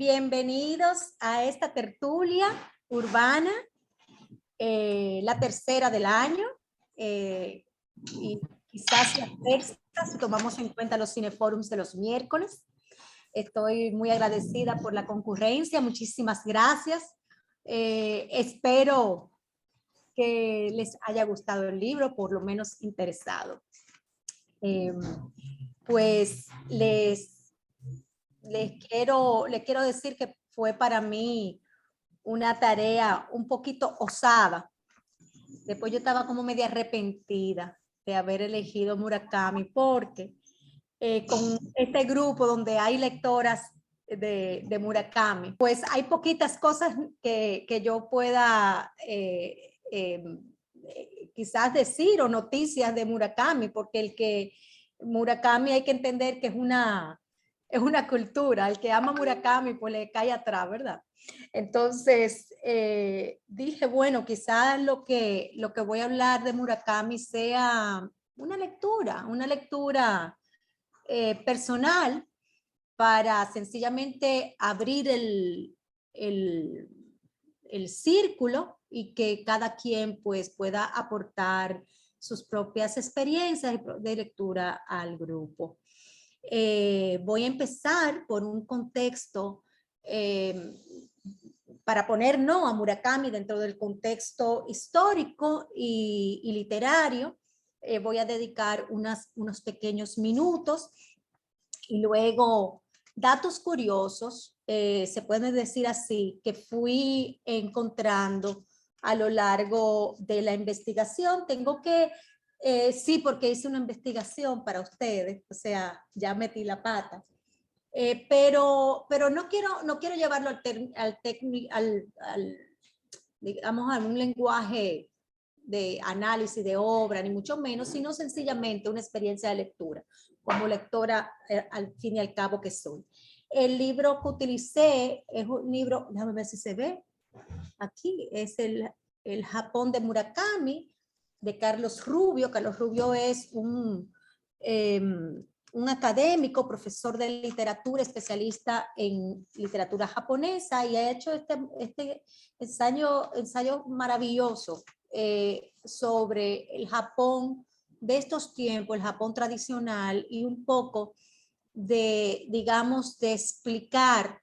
Bienvenidos a esta tertulia urbana, la tercera del año, y quizás la sexta si tomamos en cuenta los cineforums de los miércoles. Estoy muy agradecida por la concurrencia, muchísimas gracias. Espero que les haya gustado el libro, por lo menos interesado. Pues les quiero decir que fue para mí una tarea un poquito osada. Después yo estaba como media arrepentida de haber elegido Murakami, porque con este grupo donde hay lectoras de Murakami, pues hay poquitas cosas que yo pueda quizás decir, o noticias de Murakami, porque Murakami hay que entender que es una cultura. El que ama Murakami pues le cae atrás, ¿verdad? Entonces dije, bueno, quizás lo que voy a hablar de Murakami sea una lectura personal, para sencillamente abrir el círculo y que cada quien pues pueda aportar sus propias experiencias de lectura al grupo. Voy a empezar por un contexto para poner a Murakami dentro del contexto histórico y literario. Voy a dedicar unos pequeños minutos y luego datos curiosos, se puede decir así, que fui encontrando a lo largo de la investigación. Tengo que, sí, porque hice una investigación para ustedes, o sea, ya metí la pata. Pero no quiero llevarlo digamos, a un lenguaje de análisis de obra, ni mucho menos, sino sencillamente una experiencia de lectura, como lectora al fin y al cabo que soy. El libro que utilicé es un libro, déjame ver si se ve, aquí, es el Japón de Murakami, de Carlos Rubio. Carlos Rubio es un académico, profesor de literatura, especialista en literatura japonesa, y ha hecho este ensayo maravilloso sobre el Japón de estos tiempos, el Japón tradicional, y un poco digamos, de explicar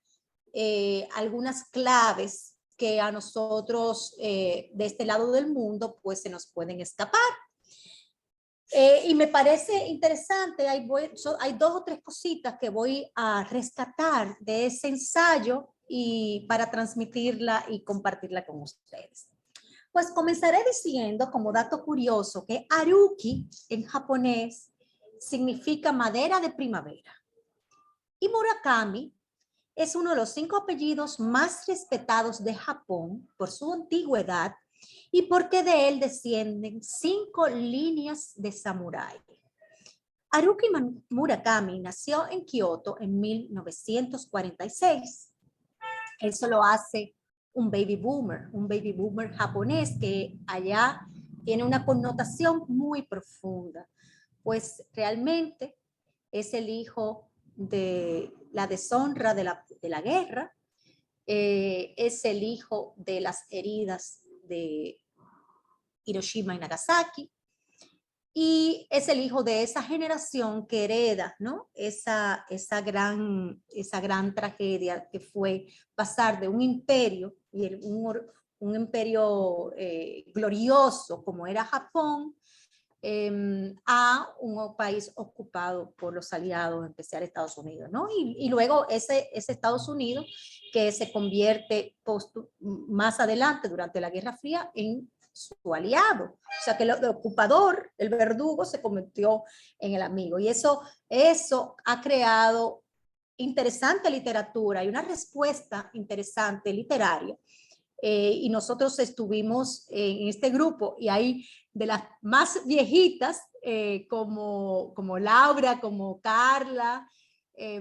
algunas claves que a nosotros de este lado del mundo pues se nos pueden escapar. Y me parece interesante, hay dos o tres cositas que voy a rescatar de ese ensayo y para transmitirla y compartirla con ustedes. Pues comenzaré diciendo, como dato curioso, que Haruki en japonés significa madera de primavera. Y Murakami es uno de los 5 apellidos más respetados de Japón por su antigüedad y porque de él descienden 5 líneas de samurái. Haruki Murakami nació en Kioto en 1946. Eso lo hace un baby boomer japonés, que allá tiene una connotación muy profunda, pues realmente es el hijo de la deshonra de la guerra, es el hijo de las heridas de Hiroshima y Nagasaki, y es el hijo de esa generación que hereda, ¿no?, esa gran tragedia que fue pasar de un imperio, y un imperio glorioso como era Japón, a un país ocupado por los aliados, en especial Estados Unidos, ¿no? Y luego ese Estados Unidos que se convierte más adelante, durante la Guerra Fría, en su aliado. O sea que el ocupador, el verdugo, se convirtió en el amigo. Y eso ha creado interesante literatura y una respuesta interesante literaria. Y nosotros estuvimos en este grupo, y hay de las más viejitas como Laura, como Carla,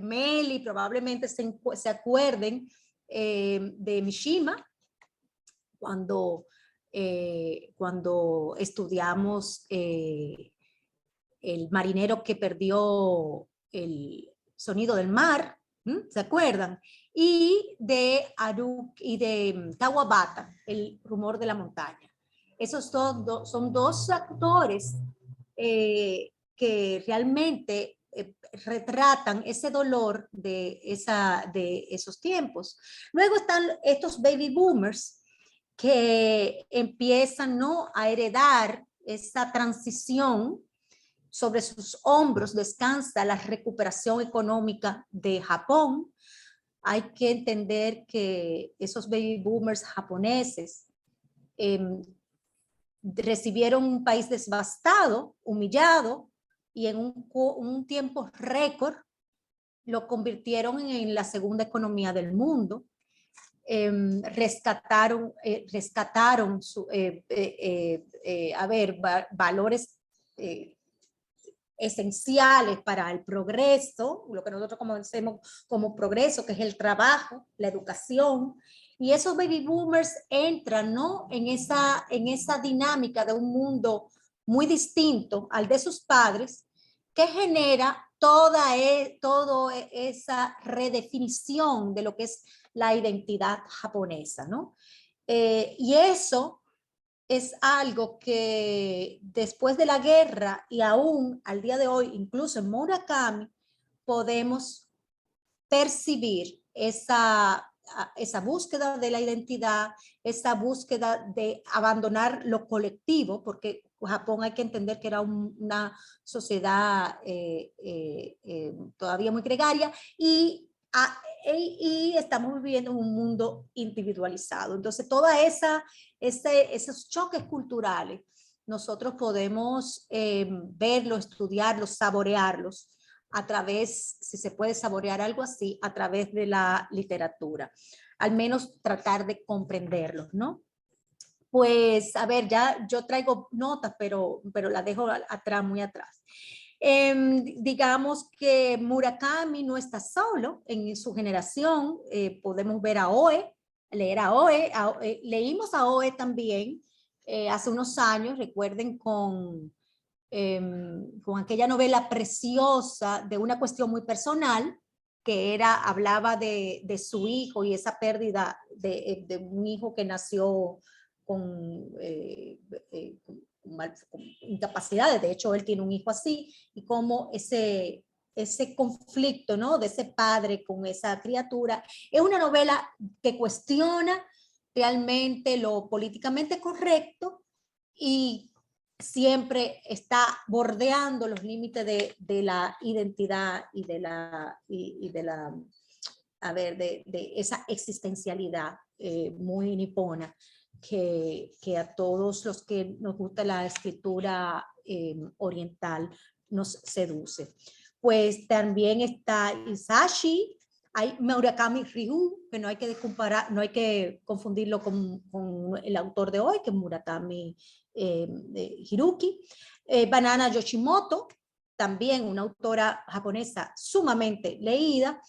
Meli, probablemente se acuerden de Mishima, cuando estudiamos el marinero que perdió el sonido del mar, ¿Se acuerdan? Y de Kawabata, El rumor de la montaña. Esos son dos actores que realmente retratan ese dolor de esos tiempos. Luego están estos baby boomers que empiezan, ¿no?, a heredar esa transición. Sobre sus hombros descansa la recuperación económica de Japón. Hay que entender que esos baby boomers japoneses recibieron un país devastado, humillado, y en un tiempo récord lo convirtieron en la segunda economía del mundo. Rescataron valores esenciales para el progreso, lo que nosotros conocemos como progreso, que es el trabajo, la educación, y esos baby boomers entran, ¿no?, en esa dinámica de un mundo muy distinto al de sus padres, que genera toda esa redefinición de lo que es la identidad japonesa, ¿no? Y eso es algo que después de la guerra y aún al día de hoy, incluso en Murakami, podemos percibir esa búsqueda de la identidad, esa búsqueda de abandonar lo colectivo, porque Japón hay que entender que era una sociedad todavía muy gregaria y estamos viviendo en un mundo individualizado. Entonces, esos choques culturales, nosotros podemos verlos, estudiarlos, saborearlos a través, si se puede saborear algo así, a través de la literatura. Al menos tratar de comprenderlos, ¿no? Pues, a ver, ya yo traigo notas, pero la dejo atrás, muy atrás. Digamos que Murakami no está solo en su generación. Podemos ver a Oe, leer a Oe. Leímos a Oe también hace unos años, recuerden, con aquella novela preciosa de una cuestión muy personal, que hablaba de su hijo y esa pérdida de un hijo que nació con incapacidades. De hecho, él tiene un hijo así, y cómo ese conflicto, ¿no?, de ese padre con esa criatura. Es una novela que cuestiona realmente lo políticamente correcto y siempre está bordeando los límites de la identidad y de esa existencialidad muy nipona que a todos los que nos gusta la escritura oriental nos seduce. Pues también está Isashi, hay Murakami Ryu, que no hay que comparar, no hay que confundirlo con el autor de hoy, que es Murakami Haruki. Banana Yoshimoto, también una autora japonesa sumamente leída,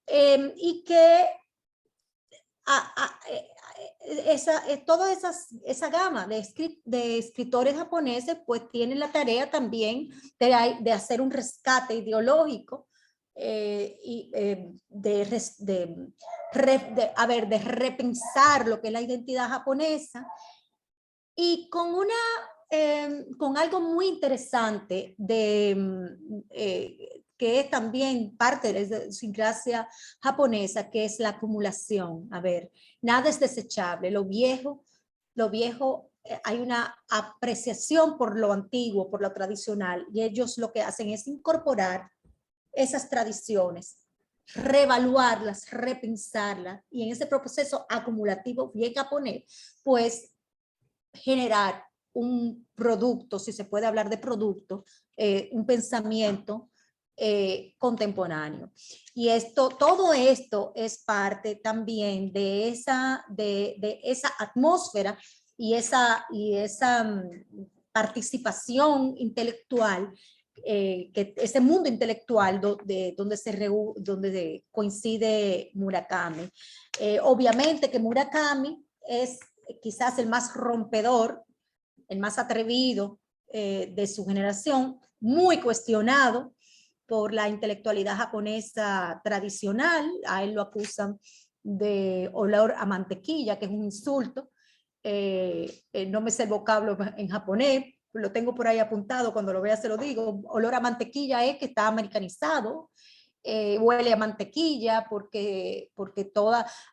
y que toda esa gama de escritores japoneses pues tienen la tarea también de hacer un rescate ideológico de repensar lo que es la identidad japonesa, y con algo muy interesante que es también parte de la idiosincrasia japonesa, que es la acumulación. A ver, nada es desechable, lo viejo, hay una apreciación por lo antiguo, por lo tradicional, y ellos lo que hacen es incorporar esas tradiciones, reevaluarlas, repensarlas, y en ese proceso acumulativo bien japonés, pues generar un producto, si se puede hablar de producto, un pensamiento contemporáneo. Y todo esto es parte también de esa atmósfera y esa participación intelectual, que ese mundo intelectual donde coincide Murakami. Obviamente que Murakami es quizás el más rompedor, el más atrevido de su generación, muy cuestionado, por la intelectualidad japonesa tradicional. A él lo acusan de olor a mantequilla, que es un insulto. No me sé el vocablo en japonés, lo tengo por ahí apuntado, cuando lo vea se lo digo. Olor a mantequilla es que está americanizado, huele a mantequilla, porque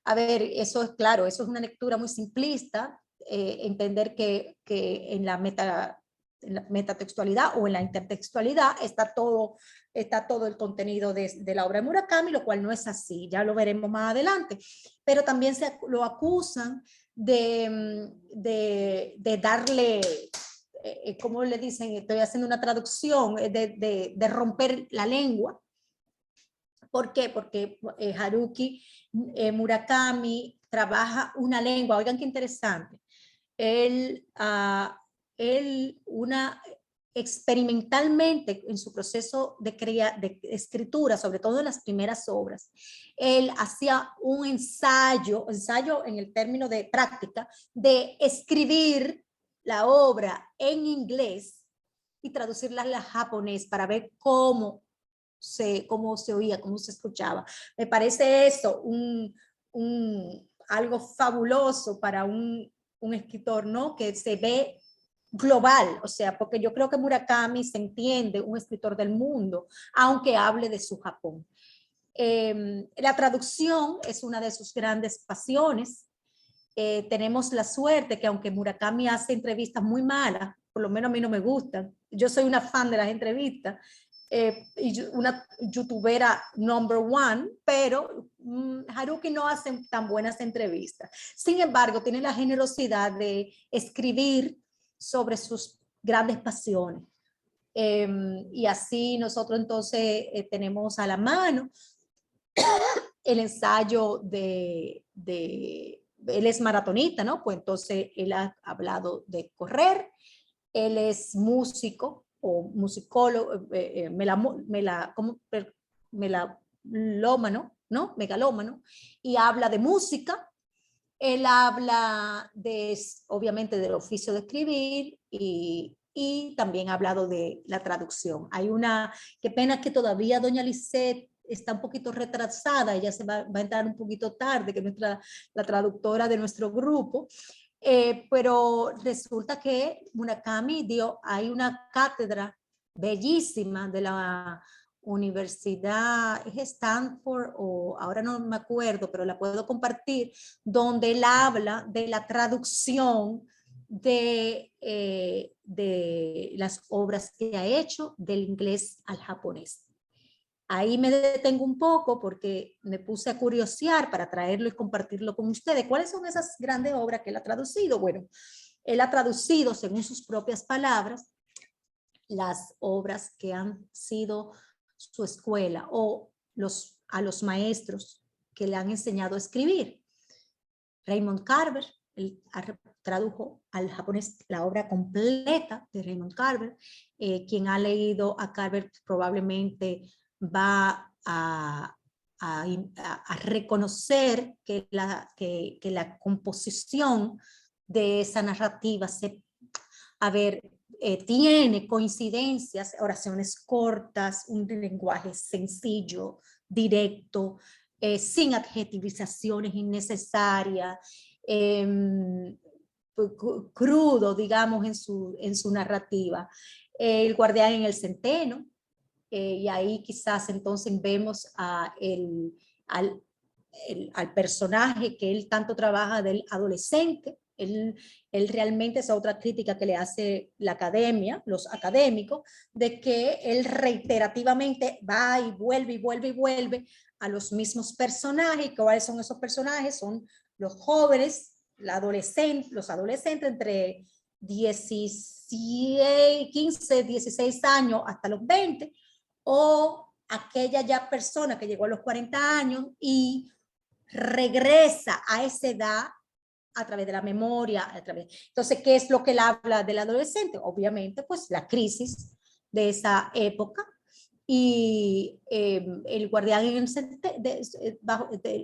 a ver, eso es claro, eso es una lectura muy simplista, entender que en la metatextualidad o en la intertextualidad está todo el contenido de la obra de Murakami, lo cual no es así, ya lo veremos más adelante. Pero también lo acusan de darle, ¿cómo le dicen? Estoy haciendo una traducción, de romper la lengua. ¿Por qué? Porque Haruki Murakami trabaja una lengua, oigan qué interesante. Él experimentalmente en su proceso de escritura, sobre todo en las primeras obras, él hacía un ensayo en el término de práctica, de escribir la obra en inglés y traducirla al japonés para ver cómo se oía, cómo se escuchaba. Me parece eso algo fabuloso para un escritor, ¿no? Que se ve global, o sea, porque yo creo que Murakami se entiende un escritor del mundo, aunque hable de su Japón. La traducción es una de sus grandes pasiones. Tenemos la suerte que aunque Murakami hace entrevistas muy malas, por lo menos a mí no me gustan, yo soy una fan de las entrevistas, y una youtubera number one, pero Haruki no hace tan buenas entrevistas. Sin embargo, tiene la generosidad de escribir sobre sus grandes pasiones. Y así nosotros entonces tenemos a la mano el ensayo él es maratonista, ¿no? Pues entonces él ha hablado de correr, él es músico o musicólogo, megalómano, ¿no? Megalómano, y habla de música. Él habla obviamente del oficio de escribir y también ha hablado de la traducción. Qué pena que todavía doña Lisette está un poquito retrasada, ella va a entrar un poquito tarde, que es la traductora de nuestro grupo, pero resulta que Murakami hay una cátedra bellísima de la universidad, es Stanford o ahora no me acuerdo, pero la puedo compartir, donde él habla de la traducción de las obras que ha hecho del inglés al japonés. Ahí me detengo un poco porque me puse a curiosear para traerlo y compartirlo con ustedes. ¿Cuáles son esas grandes obras que él ha traducido? Bueno, él ha traducido, según sus propias palabras, las obras que han sido su escuela o a los maestros que le han enseñado a escribir. Raymond Carver, él tradujo al japonés la obra completa de Raymond Carver. Quien ha leído a Carver probablemente va a reconocer que la composición de esa narrativa tiene coincidencias, oraciones cortas, un lenguaje sencillo, directo, sin adjetivizaciones innecesarias, crudo, digamos, en su narrativa. El guardián en el centeno, y ahí quizás entonces vemos al personaje que él tanto trabaja del adolescente. Él realmente es otra crítica que le hace la academia, los académicos, de que él reiterativamente va y vuelve y vuelve y vuelve a los mismos personajes. ¿Cuáles son esos personajes? Son los jóvenes, los adolescentes entre 15, 16 años hasta los 20, o aquella ya persona que llegó a los 40 años y regresa a esa edad a través de la memoria. Entonces, ¿qué es lo que él habla del adolescente? Obviamente, pues la crisis de esa época. Y el guardián entre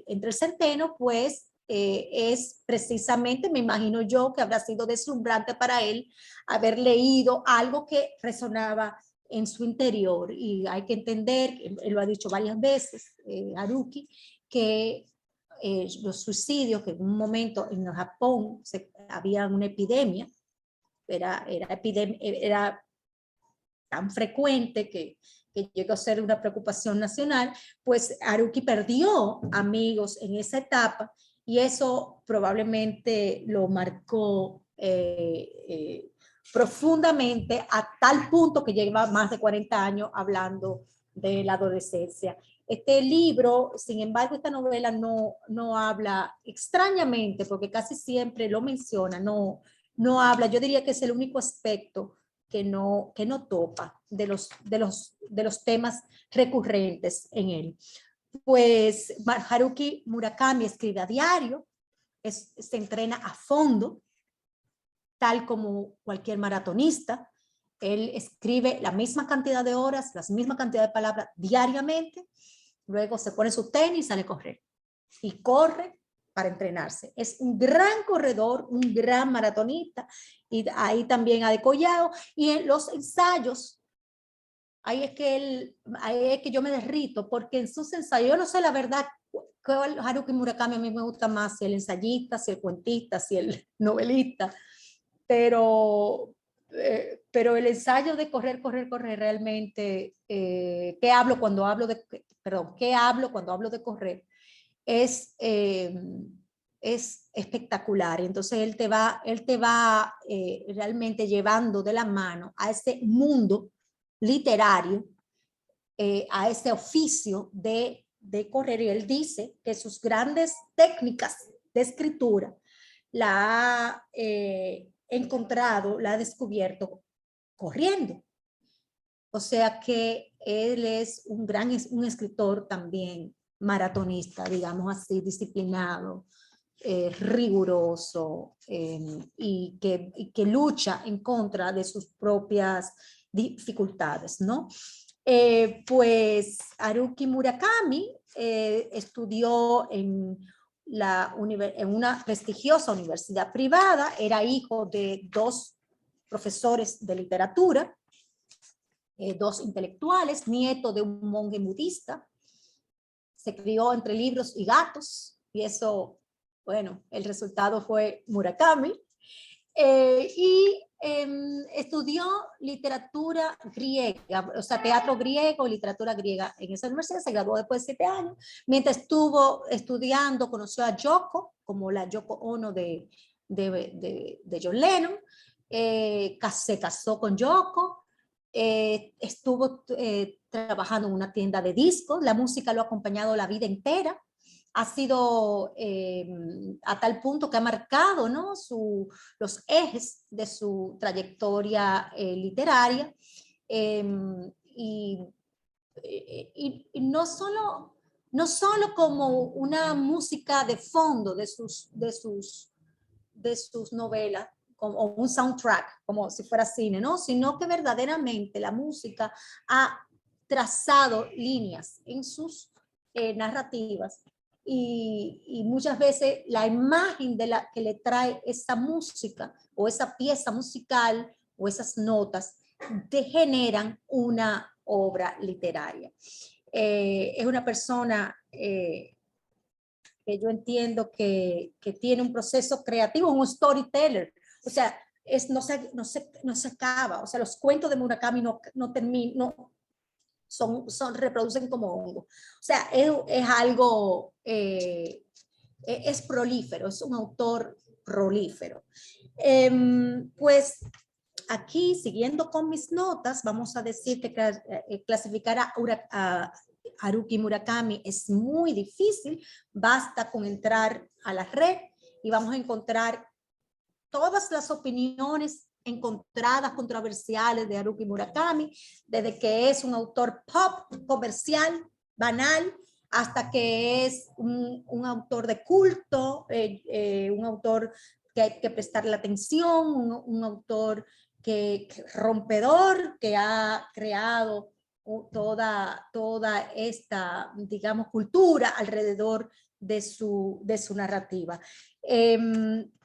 el centeno, pues es precisamente, me imagino yo, que habrá sido deslumbrante para él haber leído algo que resonaba en su interior. Y hay que entender, él lo ha dicho varias veces, Haruki, que los suicidios, que en un momento en Japón había una epidemia, era tan frecuente que llegó a ser una preocupación nacional, pues Haruki perdió amigos en esa etapa y eso probablemente lo marcó profundamente a tal punto que lleva más de 40 años hablando de la adolescencia. Este libro, sin embargo, esta novela no habla extrañamente, porque casi siempre lo menciona, no habla, yo diría que es el único aspecto que no topa de los temas recurrentes en él. Pues Haruki Murakami escribe a diario, se entrena a fondo, tal como cualquier maratonista. Él escribe la misma cantidad de horas, la misma cantidad de palabras diariamente, luego se pone su tenis y sale a correr. Y corre para entrenarse. Es un gran corredor, un gran maratonista, y ahí también ha decollado. Y en los ensayos, ahí es que yo me derrito, porque en sus ensayos, yo no sé la verdad, Haruki Murakami a mí me gusta más, si el ensayista, si el cuentista, si el novelista, pero el ensayo de correr realmente, ¿qué hablo cuando hablo de correr? Es espectacular. Entonces él te va realmente llevando de la mano a ese mundo literario, a ese oficio de correr. Y él dice que sus grandes técnicas de escritura la ha encontrado, la ha descubierto corriendo. O sea que él es un escritor también maratonista, digamos así, disciplinado, riguroso, y que lucha en contra de sus propias dificultades, ¿no? Pues Haruki Murakami estudió en una prestigiosa universidad privada, era hijo de 2 profesores de literatura, 2 intelectuales, nieto de un monje budista, se crió entre libros y gatos, y eso, bueno, el resultado fue Murakami, estudió literatura griega, o sea, teatro griego, literatura griega en esa universidad, se graduó después de 7 años, mientras estuvo estudiando, conoció a Yoko, como la Yoko Ono de John Lennon, se casó con Yoko, estuvo trabajando en una tienda de discos, la música lo ha acompañado la vida entera, ha sido a tal punto que ha marcado, ¿no?, los ejes de su trayectoria literaria, y no solo como una música de fondo de sus novelas, como un soundtrack, como si fuera cine, ¿no?, sino que verdaderamente la música ha trazado líneas en sus narrativas, y muchas veces la imagen que le trae esa música o esa pieza musical o esas notas te generan una obra literaria. Es una persona que yo entiendo que tiene un proceso creativo, un storyteller, o sea, no se acaba, o sea, los cuentos de Murakami no terminan, reproducen como hongo. O sea, es algo, es prolífero, es un autor prolífero. Pues aquí, siguiendo con mis notas, vamos a decir que clasificar a Haruki Murakami es muy difícil, basta con entrar a la red y vamos a encontrar todas las opiniones encontradas, controversiales de Haruki Murakami, desde que es un autor pop, comercial, banal, hasta que es un autor de culto, un autor que hay que prestarle atención, un autor que rompedor, que ha creado toda esta, digamos, cultura alrededor de su narrativa.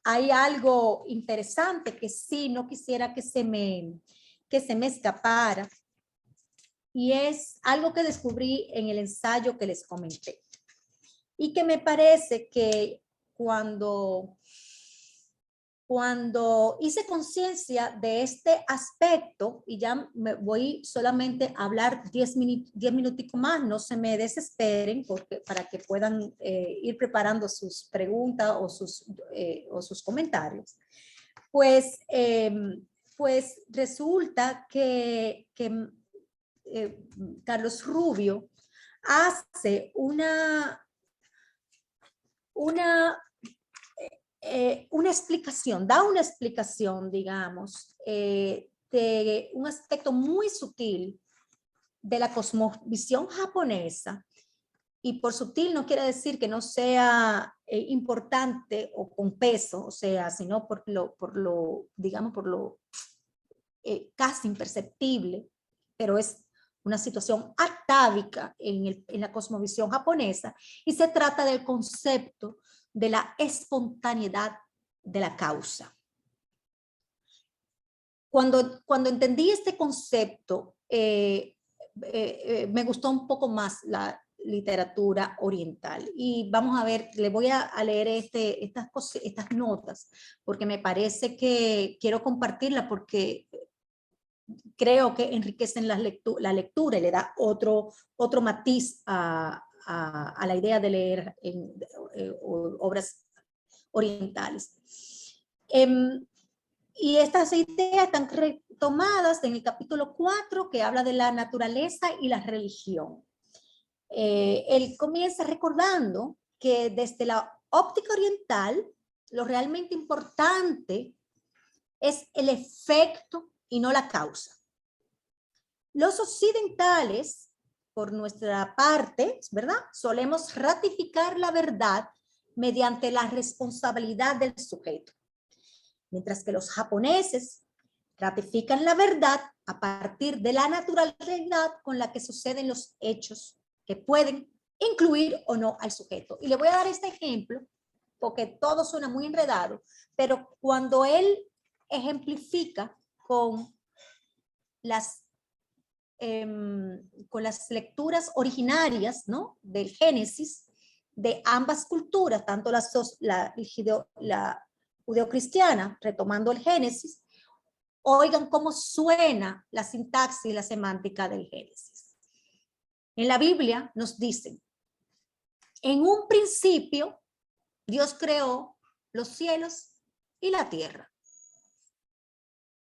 Hay algo interesante que sí, no quisiera que se me escapara, y es algo que descubrí en el ensayo que les comenté. Y que me parece que cuando hice conciencia de este aspecto, y ya me voy solamente a hablar 10 minuticos más, no se me desesperen, porque, para que puedan ir preparando sus preguntas o sus comentarios, pues resulta que Carlos Rubio hace una explicación, da una explicación, digamos, de un aspecto muy sutil de la cosmovisión japonesa. Y por sutil no quiere decir que no sea importante o con peso, o sea, sino por lo digamos, por lo casi imperceptible, pero es una situación atávica en la cosmovisión japonesa, y se trata del concepto de la espontaneidad de la causa. Cuando entendí este concepto, me gustó un poco más la literatura oriental. Y vamos a ver, le voy a leer estas notas, porque me parece que quiero compartirla, porque creo que enriquecen la lectura y le da otro matiz a la idea de leer obras orientales. Y estas ideas están retomadas en el capítulo 4, que habla de la naturaleza y la religión. Él comienza recordando que desde la óptica oriental, lo realmente importante es el efecto y no la causa. Los occidentales, por nuestra parte, ¿verdad?, solemos ratificar la verdad mediante la responsabilidad del sujeto, mientras que los japoneses ratifican la verdad a partir de la naturalidad con la que suceden los hechos, que pueden incluir o no al sujeto. Y le voy a dar este ejemplo, porque todo suena muy enredado, pero cuando él ejemplifica con las lecturas originarias, ¿no?, del Génesis, de ambas culturas, tanto la judeocristiana, retomando el Génesis, oigan cómo suena la sintaxis y la semántica del Génesis. En la Biblia nos dicen: en un principio Dios creó los cielos y la tierra.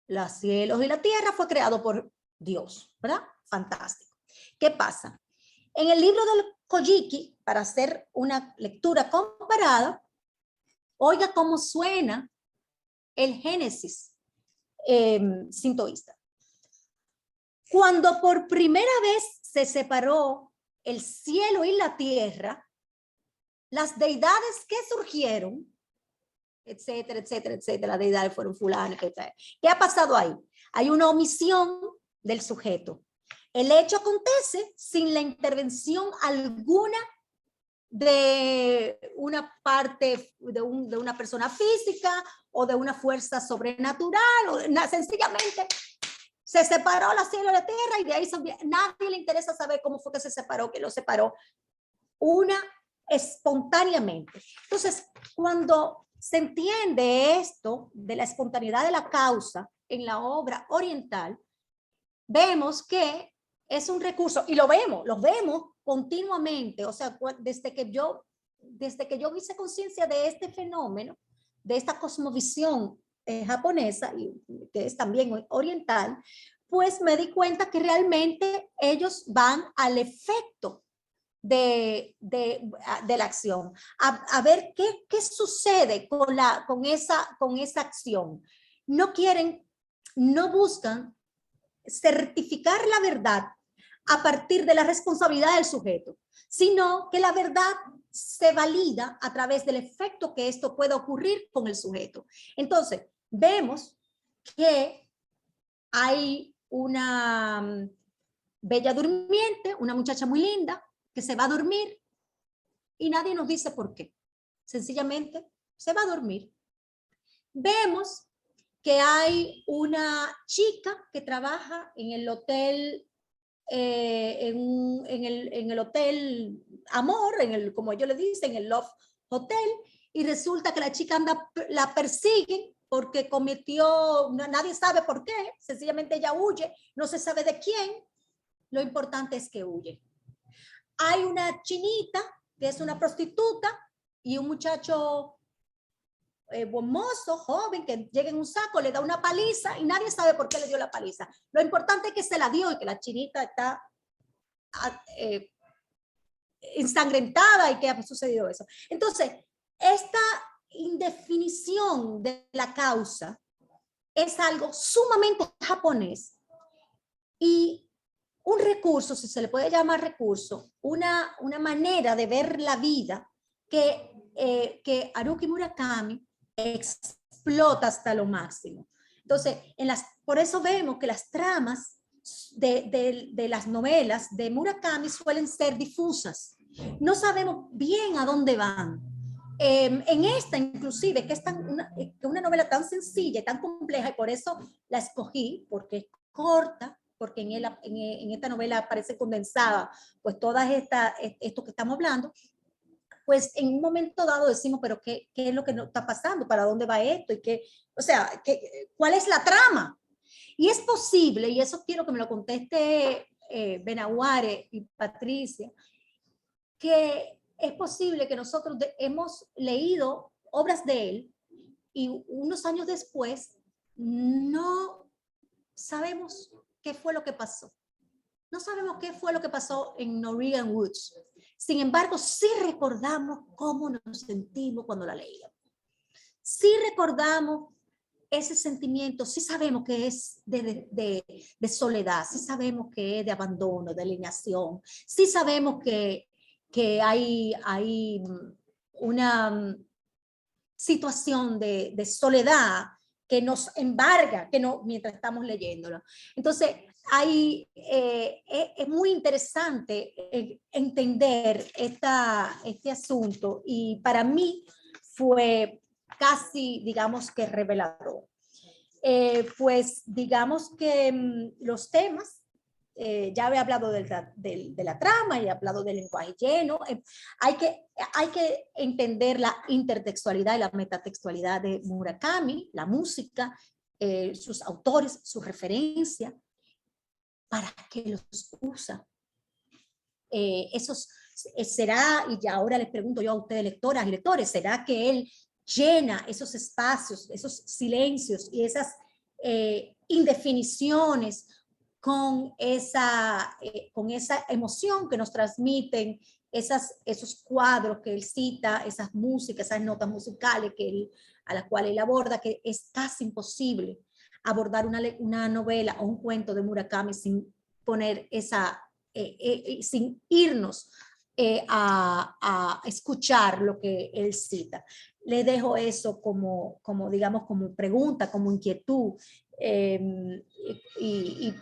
Los cielos y la tierra fue creado por Dios, ¿verdad? Fantástico. ¿Qué pasa? En el libro del Kojiki, para hacer una lectura comparada, oiga cómo suena el Génesis sintoísta. Cuando por primera vez se separó el cielo y la tierra, las deidades que surgieron, etcétera, etcétera, etcétera, las deidades fueron fulanas, etcétera. ¿Qué ha pasado ahí? Hay una omisión del sujeto. El hecho acontece sin la intervención alguna de una parte, de una persona física o de una fuerza sobrenatural, o sencillamente se separó la cielo y la tierra, y de ahí nadie le interesa saber cómo fue que se separó, que lo separó, espontáneamente. Entonces, cuando se entiende esto de la espontaneidad de la causa en la obra oriental, vemos que es un recurso, y lo vemos continuamente. O sea, desde que yo hice conciencia de este fenómeno, de esta cosmovisión japonesa, y que es también oriental, pues me di cuenta que realmente ellos van al efecto de la acción, a ver qué sucede con esa acción. No buscan certificar la verdad a partir de la responsabilidad del sujeto, sino que la verdad se valida a través del efecto que esto puede ocurrir con el sujeto. Entonces, vemos que hay una bella durmiente, una muchacha muy linda, que se va a dormir, y nadie nos dice por qué. Sencillamente se va a dormir. Vemos que hay una chica que trabaja en el hotel en el hotel Amor, como ellos le dicen, el Love Hotel, y resulta que la chica la persiguen porque cometió, nadie sabe por qué, sencillamente ella huye, no se sabe de quién, lo importante es que huye. Hay una chinita que es una prostituta y un muchacho buen mozo, joven, que llega en un saco, le da una paliza y nadie sabe por qué le dio la paliza. Lo importante es que se la dio y que la chinita está ensangrentada y que ha sucedido eso. Entonces, esta indefinición de la causa es algo sumamente japonés y un recurso, si se le puede llamar recurso, una manera de ver la vida que Haruki Murakami explota hasta lo máximo. Entonces, por eso vemos que las tramas de las novelas de Murakami suelen ser difusas. No sabemos bien a dónde van. En esta, inclusive, que es una novela tan sencilla y tan compleja, y por eso la escogí, porque es corta, porque en esta novela aparece condensada, pues todas esto que estamos hablando, pues en un momento dado decimos, pero ¿qué es lo que nos está pasando? ¿Para dónde va esto? O sea, ¿cuál es la trama? Y es posible, y eso quiero que me lo conteste Benaguare y Patricia, que es posible que nosotros hemos leído obras de él y unos años después no sabemos qué fue lo que pasó. No sabemos qué fue lo que pasó en Norwegian Woods. Sin embargo, sí recordamos cómo nos sentimos cuando la leíamos. Sí recordamos ese sentimiento, sí sabemos que es de soledad, sí sabemos que es de abandono, de alienación, sí sabemos que hay una situación de soledad que nos embarga mientras estamos leyéndolo. Entonces, es muy interesante entender este asunto y para mí fue casi, digamos que revelador. Pues digamos que los temas, ya he hablado de la trama y he hablado del lenguaje lleno. Hay que entender la intertextualidad y la metatextualidad de Murakami, la música, sus autores, su referencia, para qué los usa. Será, y ya ahora les pregunto yo a ustedes, lectoras y lectores, ¿será que él llena esos espacios, esos silencios y esas indefiniciones con esa emoción que nos transmiten esos cuadros que él cita, esas músicas, esas notas musicales a las cuales él aborda, que es casi imposible abordar una novela o un cuento de Murakami sin poner sin irnos a escuchar lo que él cita. Le dejo eso digamos, como pregunta, como inquietud, y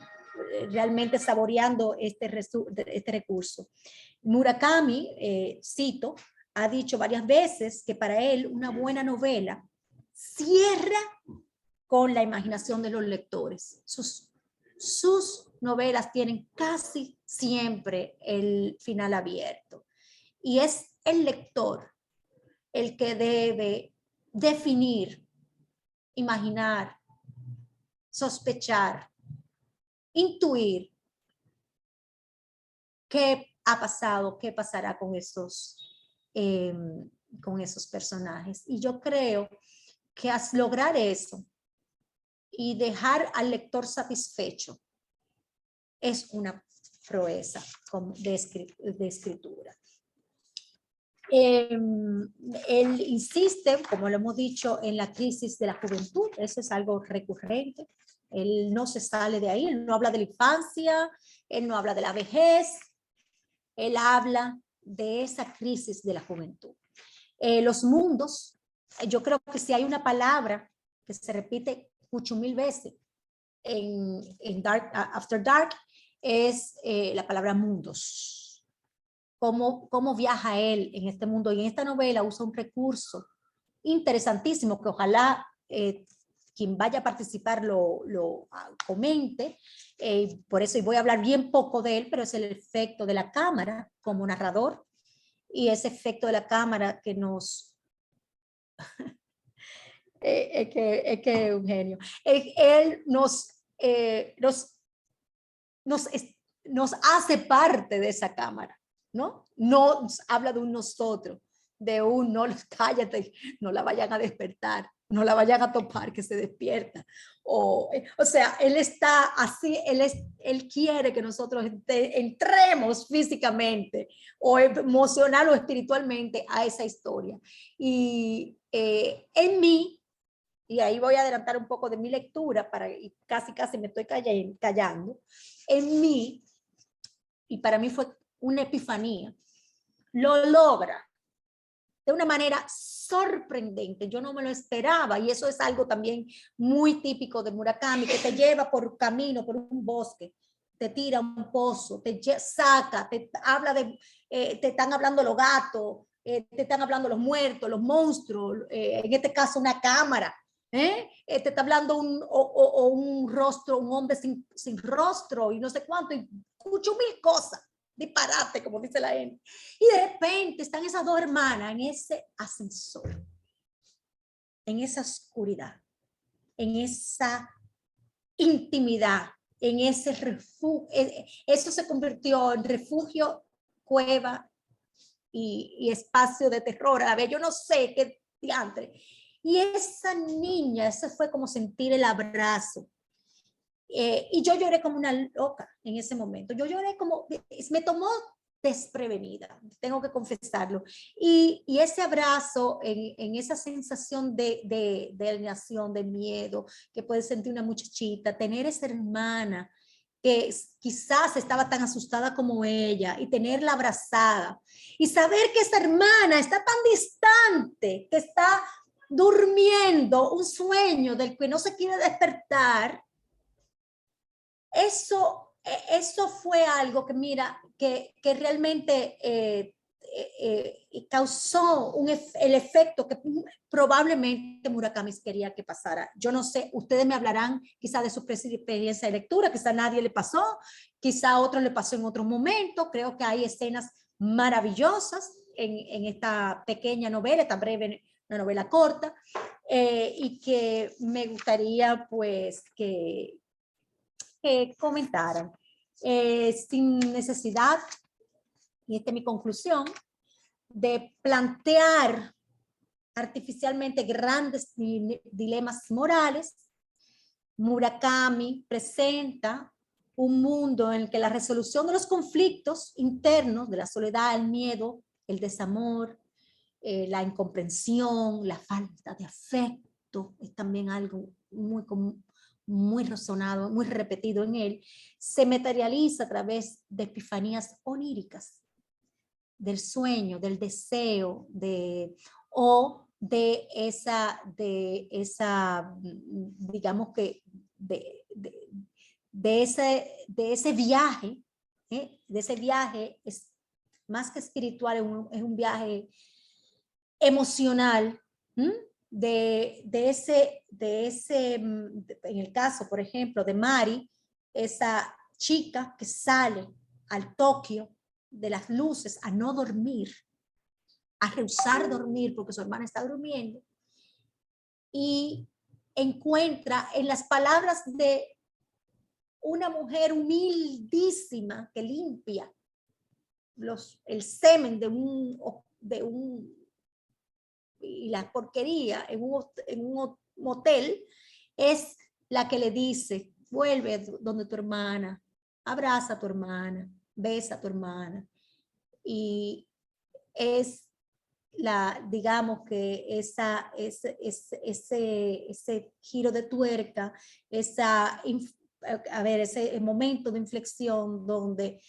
realmente saboreando este recurso. Murakami, cito, ha dicho varias veces que para él una buena novela cierra con la imaginación de los lectores. Sus novelas tienen casi siempre el final abierto. Y es el lector el que debe definir, imaginar, sospechar, intuir qué ha pasado, qué pasará con esos personajes. Y yo creo que al lograr eso y dejar al lector satisfecho es una proeza de escritura. Él insiste, como lo hemos dicho, en la crisis de la juventud. Eso es algo recurrente. Él no se sale de ahí. Él no habla de la infancia, él no habla de la vejez, él habla de esa crisis de la juventud. Los mundos, yo creo que si hay una palabra que se repite 8,000 veces en After Dark, es la palabra mundos. Cómo viaja él en este mundo. Y en esta novela usa un recurso interesantísimo que ojalá quien vaya a participar lo comente. Por eso voy a hablar bien poco de él, pero es el efecto de la cámara como narrador, y ese efecto de la cámara que nos... es que es un genio. Él nos hace parte de esa cámara, ¿no? Nos habla de un nosotros, de un no, cállate, no la vayan a despertar, no la vayan a topar que se despierta. O sea, él está así, él quiere que nosotros entremos físicamente o emocional o espiritualmente a esa historia. Y en mí, y ahí voy a adelantar un poco de mi lectura, y casi me estoy callando, en mí, y para mí fue una epifanía, lo logra de una manera sorprendente. Yo no me lo esperaba, y eso es algo también muy típico de Murakami, que te lleva por camino, por un bosque, te tira a un pozo, te saca, te habla de, te están hablando los gatos, te están hablando los muertos, los monstruos, en este caso una cámara, te está hablando un rostro, un hombre sin rostro y no sé cuánto, y escucho mil cosas, disparate, como dice la gente. Y de repente están esas dos hermanas en ese ascensor, en esa oscuridad, en esa intimidad, en ese refugio. Eso se convirtió en refugio, cueva y espacio de terror. A ver, yo no sé qué diantre. Y esa niña, eso fue como sentir el abrazo. Y yo lloré como una loca en ese momento. Yo lloré como, me tomó desprevenida, tengo que confesarlo. Y ese abrazo, en esa sensación de alienación, de miedo, que puede sentir una muchachita, tener esa hermana que quizás estaba tan asustada como ella, y tenerla abrazada, y saber que esa hermana está tan distante, que está durmiendo un sueño del que no se quiere despertar. Eso fue algo que, mira, que realmente causó el efecto que probablemente Murakami quería que pasara. Yo no sé, ustedes me hablarán quizá de su experiencia de lectura, quizá a nadie le pasó, quizá a otro le pasó en otro momento. Creo que hay escenas maravillosas en esta pequeña novela, esta breve, una novela corta, y que me gustaría pues que comentaran, sin necesidad, y esta es mi conclusión, de plantear artificialmente grandes dilemas morales. Murakami presenta un mundo en el que la resolución de los conflictos internos, de la soledad, el miedo, el desamor, la incomprensión, la falta de afecto, es también algo muy común, muy resonado, muy repetido en él, se materializa a través de epifanías oníricas, del sueño, del deseo, o de esa, digamos que, de ese viaje, de ese viaje es más que espiritual, es un viaje emocional, en el caso, por ejemplo, de Mari, esa chica que sale al Tokio de las luces a no dormir, a rehusar dormir porque su hermana está durmiendo, y encuentra en las palabras de una mujer humildísima que limpia el semen de un y la porquería en un motel, es la que le dice, vuelve donde tu hermana, abraza a tu hermana, besa a tu hermana. Y es digamos que ese giro de tuerca, ese momento de inflexión donde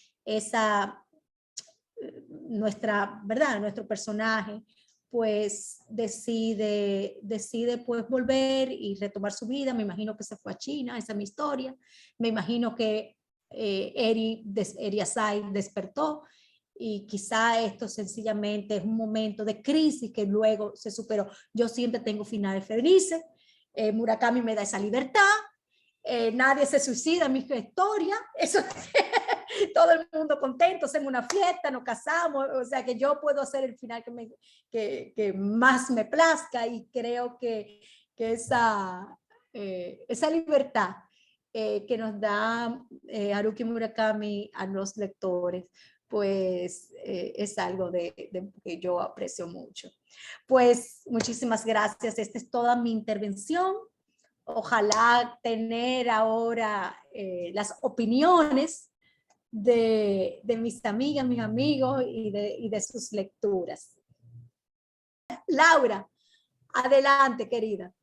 nuestro personaje pues decide pues volver y retomar su vida. Me imagino que se fue a China, esa es mi historia. Me imagino que Eri Asai despertó, y quizá esto sencillamente es un momento de crisis que luego se superó. Yo siempre tengo finales felices, Murakami me da esa libertad. Nadie se suicida en mi historia, eso todo el mundo contento, hacemos una fiesta, nos casamos, o sea que yo puedo hacer el final que más me plazca, y creo que esa libertad que nos da Haruki Murakami a los lectores, pues es algo que yo aprecio mucho. Pues muchísimas gracias, esta es toda mi intervención. Ojalá tener ahora las opiniones de mis amigas, mis amigos y de sus lecturas. Laura, adelante, querida.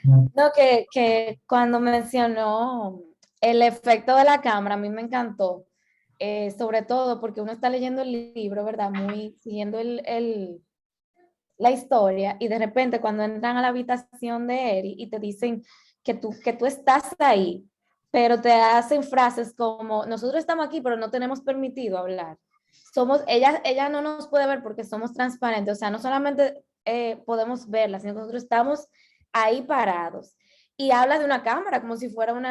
No, que cuando mencionó el efecto de la cámara, a mí me encantó, sobre todo porque uno está leyendo el libro, ¿verdad? Muy siguiendo la historia, y de repente cuando entran a la habitación de Eri y te dicen que tú estás ahí, pero te hacen frases como, nosotros estamos aquí, pero no tenemos permitido hablar. Ella no nos puede ver porque somos transparentes, o sea, no solamente podemos verla, sino que nosotros estamos ahí parados. Y habla de una cámara como si fuera un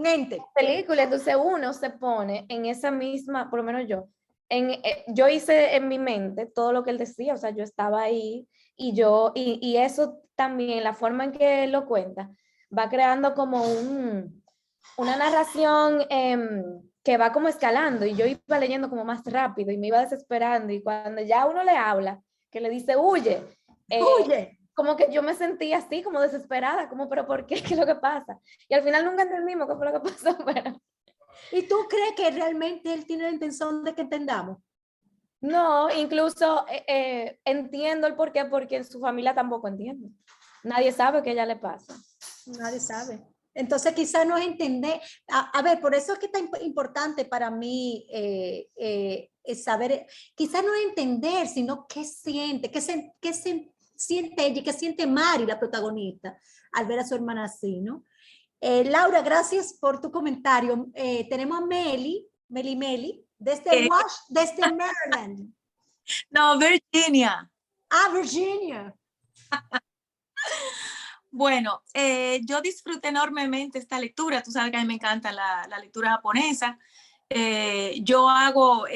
ente. Película. Entonces uno se pone en esa misma, por lo menos yo hice en mi mente todo lo que él decía, o sea, yo estaba ahí y eso también, la forma en que él lo cuenta, va creando como una narración que va como escalando, y yo iba leyendo como más rápido y me iba desesperando, y cuando ya uno le habla, que le dice, huye, Huye. como que yo me sentía así, como desesperada, como, pero ¿por qué? ¿Qué es lo que pasa? Y al final nunca entendimos qué fue lo que pasó, pero... ¿Y tú crees que realmente él tiene la intención de que entendamos? No, incluso entiendo el por qué, porque su familia tampoco entiende. Nadie sabe qué a ella le pasa. Nadie sabe. Entonces quizás no es entender, a ver, por eso es que es tan importante para mí saber, quizás no es entender, sino qué siente, siente ella y qué siente Mari, la protagonista, al ver a su hermana así, ¿no? Laura, gracias por tu comentario. Tenemos a Meli, desde Maryland. No, Virginia. Ah, Virginia. Bueno, yo disfruté enormemente esta lectura. Tú sabes que a mí me encanta la lectura japonesa. Yo hago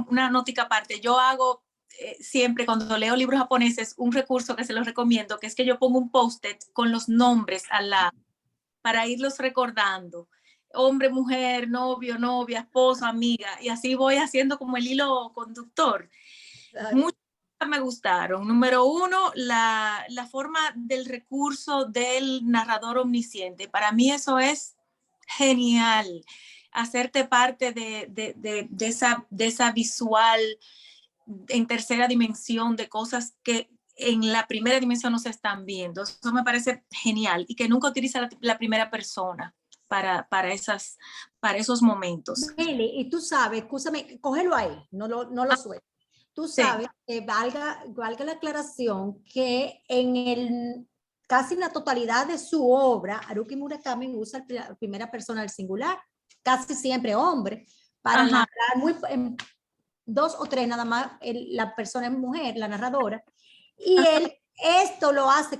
una notica aparte. Yo hago siempre cuando leo libros japoneses un recurso que se los recomiendo, que es que yo pongo un post-it con los nombres al lado para irlos recordando. Hombre, mujer, novio, novia, esposo, amiga. Y así voy haciendo como el hilo conductor. Muchas me gustaron. Número uno, la forma del recurso del narrador omnisciente. Para mí eso es genial. Hacerte parte de esa visual en tercera dimensión de cosas que en la primera dimensión no se están viendo. Eso me parece genial, y que nunca utiliza la primera persona para esos momentos. Meli, y tú sabes, escúchame, cógelo ahí, no lo sueltes. Tú sabes que valga la aclaración que casi en la totalidad de su obra, Haruki Murakami usa la primera persona del singular, casi siempre hombre, para narrar en dos o tres nada más, la persona es mujer, la narradora, y él esto lo hace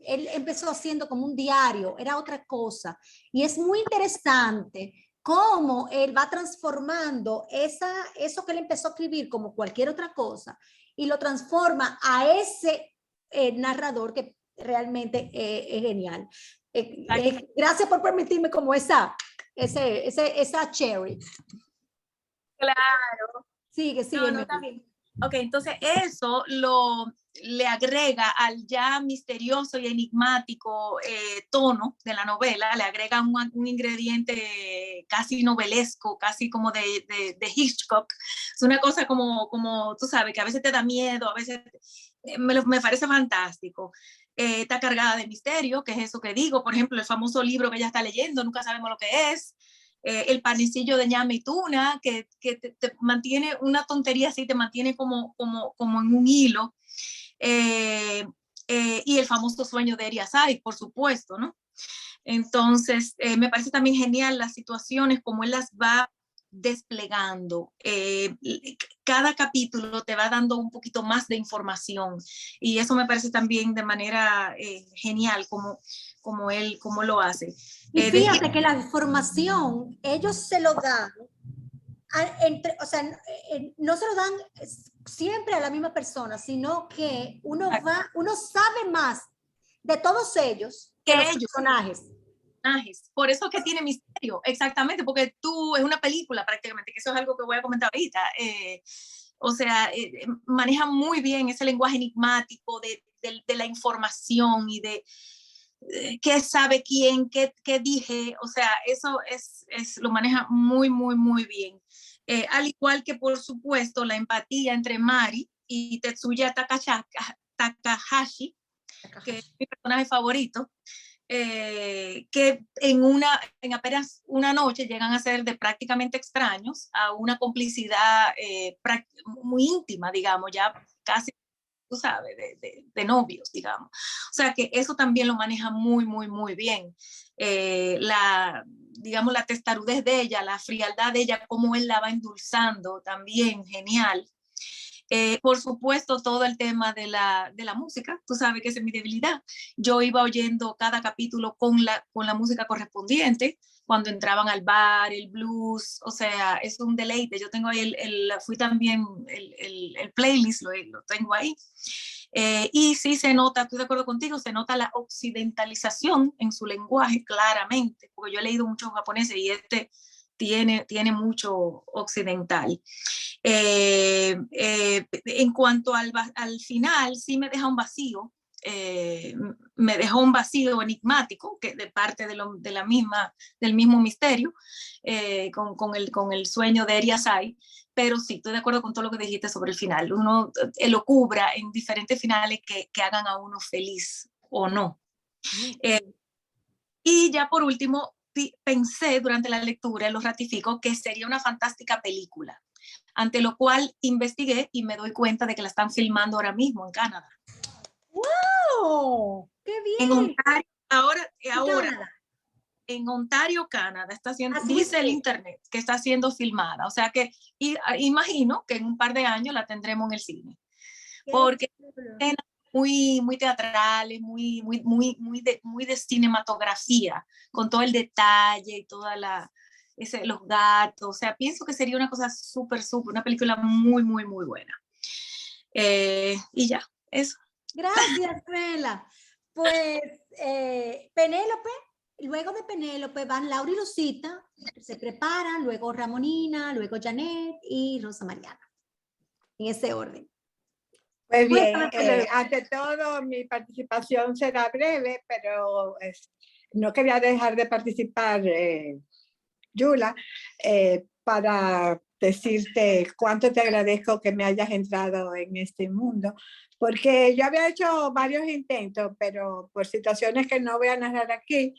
él empezó haciendo como un diario, era otra cosa, y es muy interesante cómo él va transformando eso que él empezó a escribir como cualquier otra cosa, y lo transforma a ese narrador que realmente es genial. Gracias por permitirme como esa cherry. Claro. Sigue. No, está bien. Ok, entonces eso le agrega al ya misterioso y enigmático tono de la novela, le agrega un ingrediente casi novelesco, casi como de Hitchcock. Es una cosa como tú sabes, que a veces te da miedo, a veces me parece fantástico. Está cargada de misterio, que es eso que digo. Por ejemplo, el famoso libro que ella está leyendo, nunca sabemos lo que es. El panecillo de ñame y tuna, que te mantiene una tontería así, te mantiene como en un hilo. Y el famoso sueño de Eri Asai, por supuesto, ¿no? Entonces, me parece también genial las situaciones, como él las va desplegando. cada capítulo te va dando un poquito más de información y eso me parece también de manera genial como lo hace. Y fíjate que la información, ellos se lo dan, o sea, no se lo dan siempre a la misma persona, sino que uno sabe más de todos ellos que los personajes. Por eso que tiene misterio, exactamente, porque es una película prácticamente, que eso es algo que voy a comentar ahorita. O sea, maneja muy bien ese lenguaje enigmático de la información y de qué sabe quién, qué dije. O sea, eso lo maneja muy, muy, muy bien. Al igual que, por supuesto, la empatía entre Mari y Tetsuya Takahashi, que es mi personaje favorito. Que en apenas una noche llegan a ser de prácticamente extraños a una complicidad muy íntima, digamos, ya casi, tú sabes, de novios, digamos. O sea que eso también lo maneja muy, muy, muy bien. Digamos, la testarudez de ella, la frialdad de ella, cómo él la va endulzando, también genial. Por supuesto, todo el tema de la música, tú sabes que esa es mi debilidad. Yo iba oyendo cada capítulo con la música correspondiente, cuando entraban al bar, el blues, o sea, es un deleite. Yo tengo ahí fui también el playlist, lo tengo ahí. Y sí se nota, estoy de acuerdo contigo, se nota la occidentalización en su lenguaje claramente, porque yo he leído mucho japonés y tiene mucho occidental. En cuanto al final, sí me deja un vacío, me dejó un vacío enigmático que de parte del mismo misterio, con el sueño de Eriasai, pero sí, estoy de acuerdo con todo lo que dijiste sobre el final. Uno lo cubra en diferentes finales que hagan a uno feliz o no. Y ya por último, pensé durante la lectura, lo ratifico, que sería una fantástica película, ante lo cual investigué y me doy cuenta de que la están filmando ahora mismo en Canadá. ¡Wow! ¡Qué bien! En Ontario, ahora en Ontario, Canadá, dice el internet que está siendo filmada. O sea que imagino que en un par de años la tendremos en el cine. Porque muy, muy teatrales, muy de cinematografía, con todo el detalle y toda los gatos. O sea, pienso que sería una cosa súper, una película muy, muy, muy buena. Y ya, eso. Gracias, Mela. Pues Penélope, luego de Penélope van Laura y Rosita, se preparan, luego Ramonina, luego Janet y Rosa Mariana, en ese orden. Pues bien, ante todo mi participación será breve, pero no quería dejar de participar, Yula, para decirte cuánto te agradezco que me hayas entrado en este mundo, porque yo había hecho varios intentos, pero por situaciones que no voy a narrar aquí,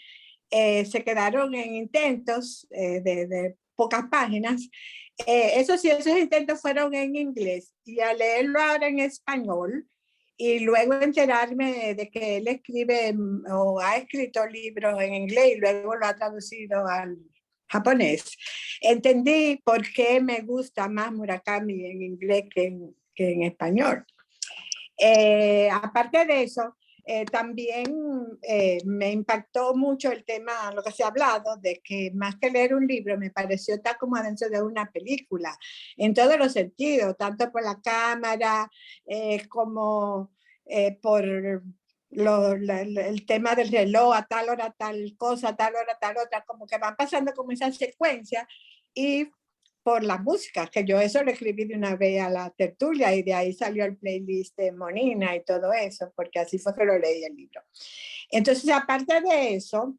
se quedaron en intentos de pocas páginas. Eso sí, esos intentos fueron en inglés y al leerlo ahora en español y luego enterarme de que él escribe o ha escrito libros en inglés y luego lo ha traducido al japonés, entendí por qué me gusta más Murakami en inglés que en español. Aparte de eso, también me impactó mucho el tema, lo que se ha hablado, de que más que leer un libro me pareció estar como adentro de una película, en todos los sentidos, tanto por la cámara como por el tema del reloj, a tal hora tal cosa, a tal hora tal otra, como que van pasando como esa secuencia, y por la música, que yo eso lo escribí de una vez a la tertulia y de ahí salió el playlist de Monina y todo eso, porque así fue que lo leí el libro. Entonces, aparte de eso,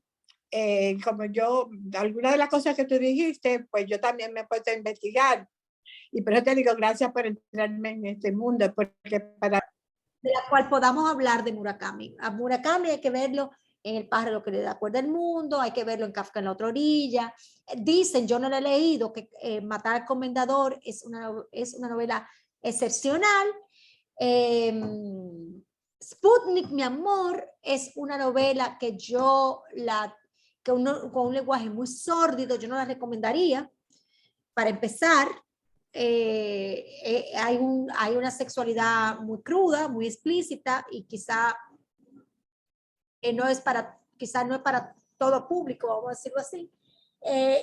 como yo, algunas de las cosas que tú dijiste, pues yo también me he puesto a investigar y por eso te digo gracias por entrarme en este mundo, porque para... De la cual podamos hablar de Murakami. A Murakami hay que verlo en El pájaro que le da cuerda al mundo, hay que verlo en Kafka en la otra orilla. Dicen, yo no lo he leído, que Matar al Comendador es una novela excepcional. Sputnik, mi amor, es una novela que con un lenguaje muy sórdido, yo no la recomendaría para empezar. hay una sexualidad muy cruda, muy explícita y quizá quizá no es para todo público, vamos a decirlo así.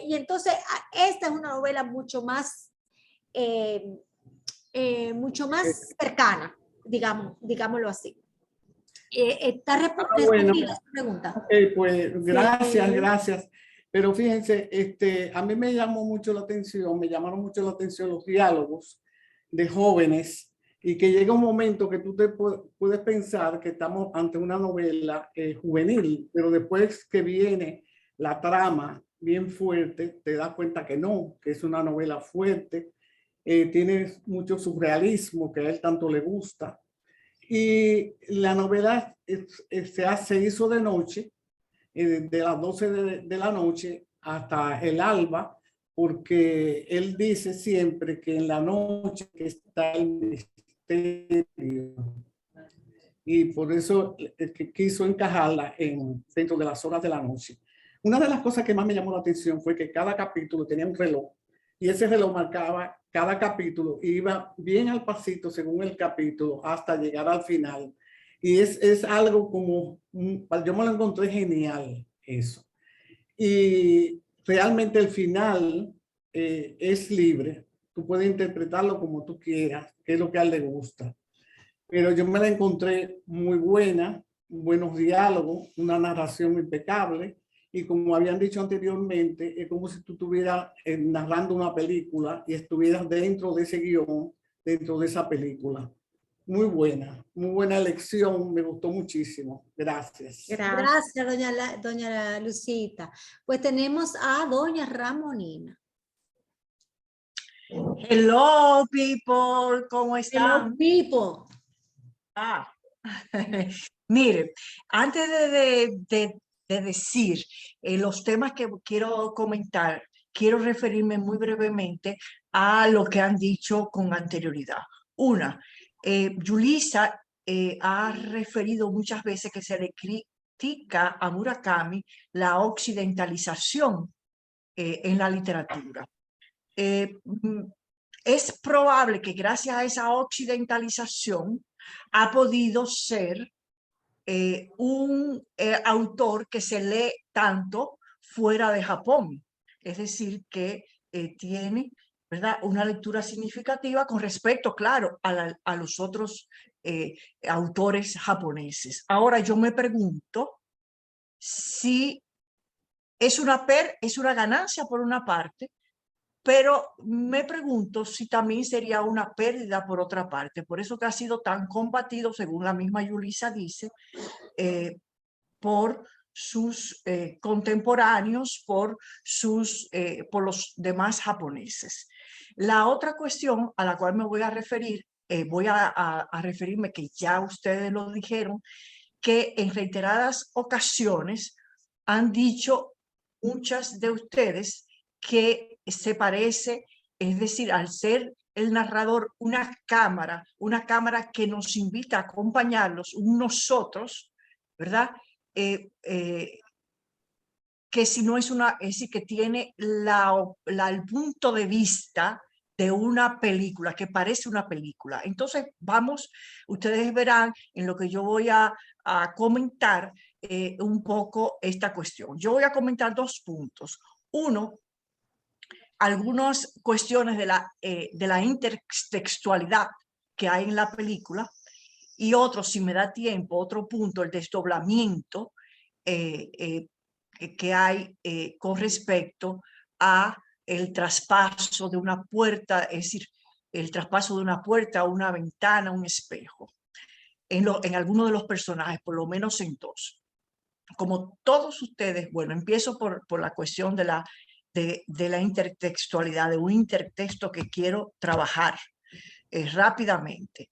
Y entonces esta es una novela mucho más cercana, digámoslo así. ¿Está respondida esta pregunta? Pues gracias, Sí. gracias. Pero fíjense, a mí me llamaron mucho la atención los diálogos de jóvenes y que llega un momento que tú te puedes pensar que estamos ante una novela juvenil, pero después que viene la trama bien fuerte, te das cuenta que no, que es una novela fuerte, tiene mucho surrealismo que a él tanto le gusta. Y la novela se hizo de noche, de las 12 de la noche hasta el alba, porque él dice siempre que en la noche está el misterio. Y por eso quiso encajarla dentro de las horas de la noche. Una de las cosas que más me llamó la atención fue que cada capítulo tenía un reloj y ese reloj marcaba cada capítulo, iba bien al pasito según el capítulo hasta llegar al final. Y es algo como, yo me lo encontré genial eso. Y realmente el final es libre. Tú puedes interpretarlo como tú quieras, que es lo que a él le gusta. Pero yo me la encontré muy buena, buenos diálogos, una narración impecable. Y como habían dicho anteriormente, es como si tú estuvieras narrando una película y estuvieras dentro de ese guión, dentro de esa película. Muy buena elección, me gustó muchísimo. Gracias. Gracias, doña Lucita. Pues tenemos a doña Ramonina. Hello, people, ¿cómo están? Hello, people. Mire, antes de decir los temas que quiero comentar, quiero referirme muy brevemente a lo que han dicho con anterioridad. Una, Yulisa ha referido muchas veces que se le critica a Murakami la occidentalización en la literatura. Es probable que gracias a esa occidentalización ha podido ser un autor que se lee tanto fuera de Japón. Es decir, que tiene, ¿verdad?, una lectura significativa con respecto, claro, a los otros autores japoneses. Ahora yo me pregunto si es una ganancia por una parte, pero me pregunto si también sería una pérdida por otra parte. Por eso que ha sido tan combatido, según la misma Yulisa dice, por sus contemporáneos, por los demás japoneses. La otra cuestión a la cual me voy a referir, voy a referirme, que ya ustedes lo dijeron, que en reiteradas ocasiones han dicho muchas de ustedes que se parece, es decir, al ser el narrador una cámara que nos invita a acompañarlos, un nosotros, ¿verdad? Que si no es es decir, que tiene el punto de vista de una película, que parece una película. Entonces, ustedes verán en lo que yo voy a comentar un poco esta cuestión. Yo voy a comentar dos puntos. Uno, algunas cuestiones de la intertextualidad que hay en la película, y otro, si me da tiempo, otro punto, el desdoblamiento que hay con respecto a el traspaso de una puerta, es decir, el traspaso de una puerta, una ventana, un espejo, en alguno de los personajes, por lo menos en dos. Como todos ustedes, bueno, empiezo por la cuestión de la intertextualidad, de un intertexto que quiero trabajar rápidamente.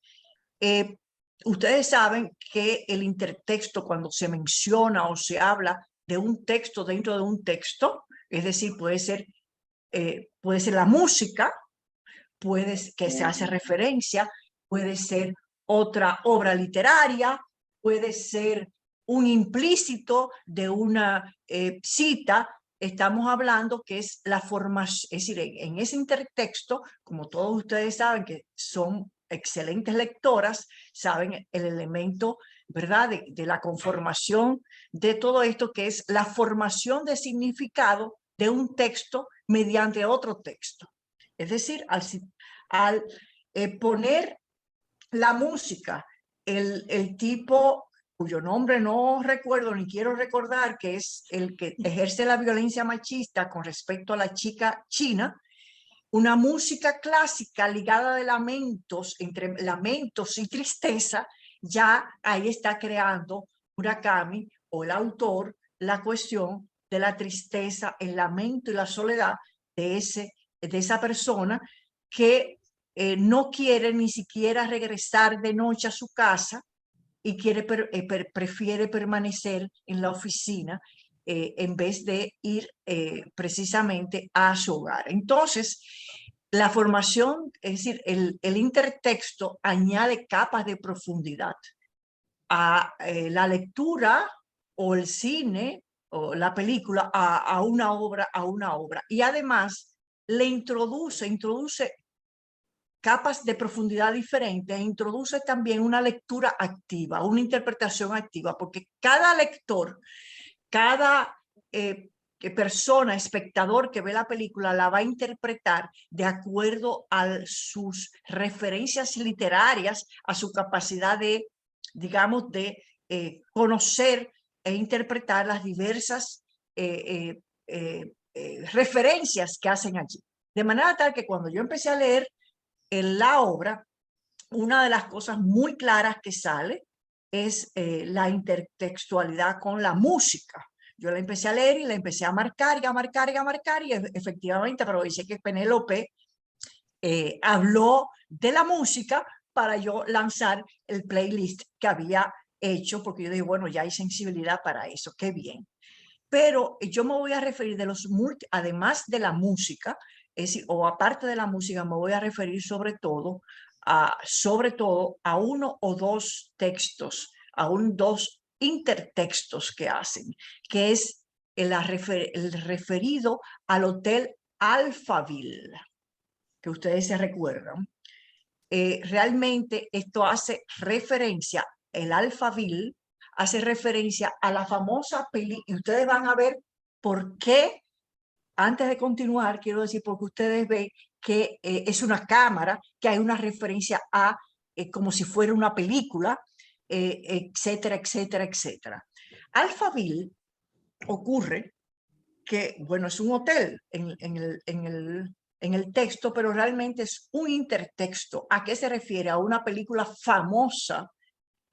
Ustedes saben que el intertexto, cuando se menciona o se habla de un texto dentro de un texto, es decir, puede ser la música, que se hace referencia, puede ser otra obra literaria, puede ser un implícito de una cita estamos hablando que es la formación, es decir, en ese intertexto, como todos ustedes saben que son excelentes lectoras, saben el elemento, ¿verdad?, de la conformación de todo esto, que es la formación de significado de un texto mediante otro texto. Es decir, al poner la música, el tipo cuyo nombre no recuerdo ni quiero recordar, que es el que ejerce la violencia machista con respecto a la chica china, una música clásica ligada de lamentos, entre lamentos y tristeza, ya ahí está creando Murakami o el autor la cuestión de la tristeza, el lamento y la soledad de esa persona que no quiere ni siquiera regresar de noche a su casa y prefiere permanecer en la oficina en vez de ir precisamente a su hogar. Entonces, la formación, es decir, el intertexto añade capas de profundidad a la lectura o el cine o la película a una obra, y además le introduce capas de profundidad diferentes, e introduce también una lectura activa, una interpretación activa, porque cada lector, cada persona, espectador que ve la película, la va a interpretar de acuerdo a sus referencias literarias, a su capacidad de, digamos, de conocer e interpretar las diversas referencias que hacen allí. De manera tal que cuando yo empecé a leer en la obra, una de las cosas muy claras que sale es la intertextualidad con la música. Yo la empecé a leer y la empecé a marcar y a marcar y a marcar, y efectivamente aproveché que Penélope habló de la música para yo lanzar el playlist que había hecho, porque yo dije, bueno, ya hay sensibilidad para eso, qué bien. Pero yo me voy a referir además de la música, es decir, o aparte de la música, me voy a referir sobre todo a uno o dos textos, dos intertextos que hacen, que es el referido al Hotel Alphaville, que ustedes se recuerdan. Realmente esto hace referencia, el Alphaville hace referencia a la famosa película, y ustedes van a ver por qué. Antes de continuar, quiero decir, porque ustedes ven que es una cámara, que hay una referencia a como si fuera una película, etcétera, etcétera, etcétera. Alphaville ocurre que, bueno, es un hotel en el texto, pero realmente es un intertexto. ¿A qué se refiere? A una película famosa,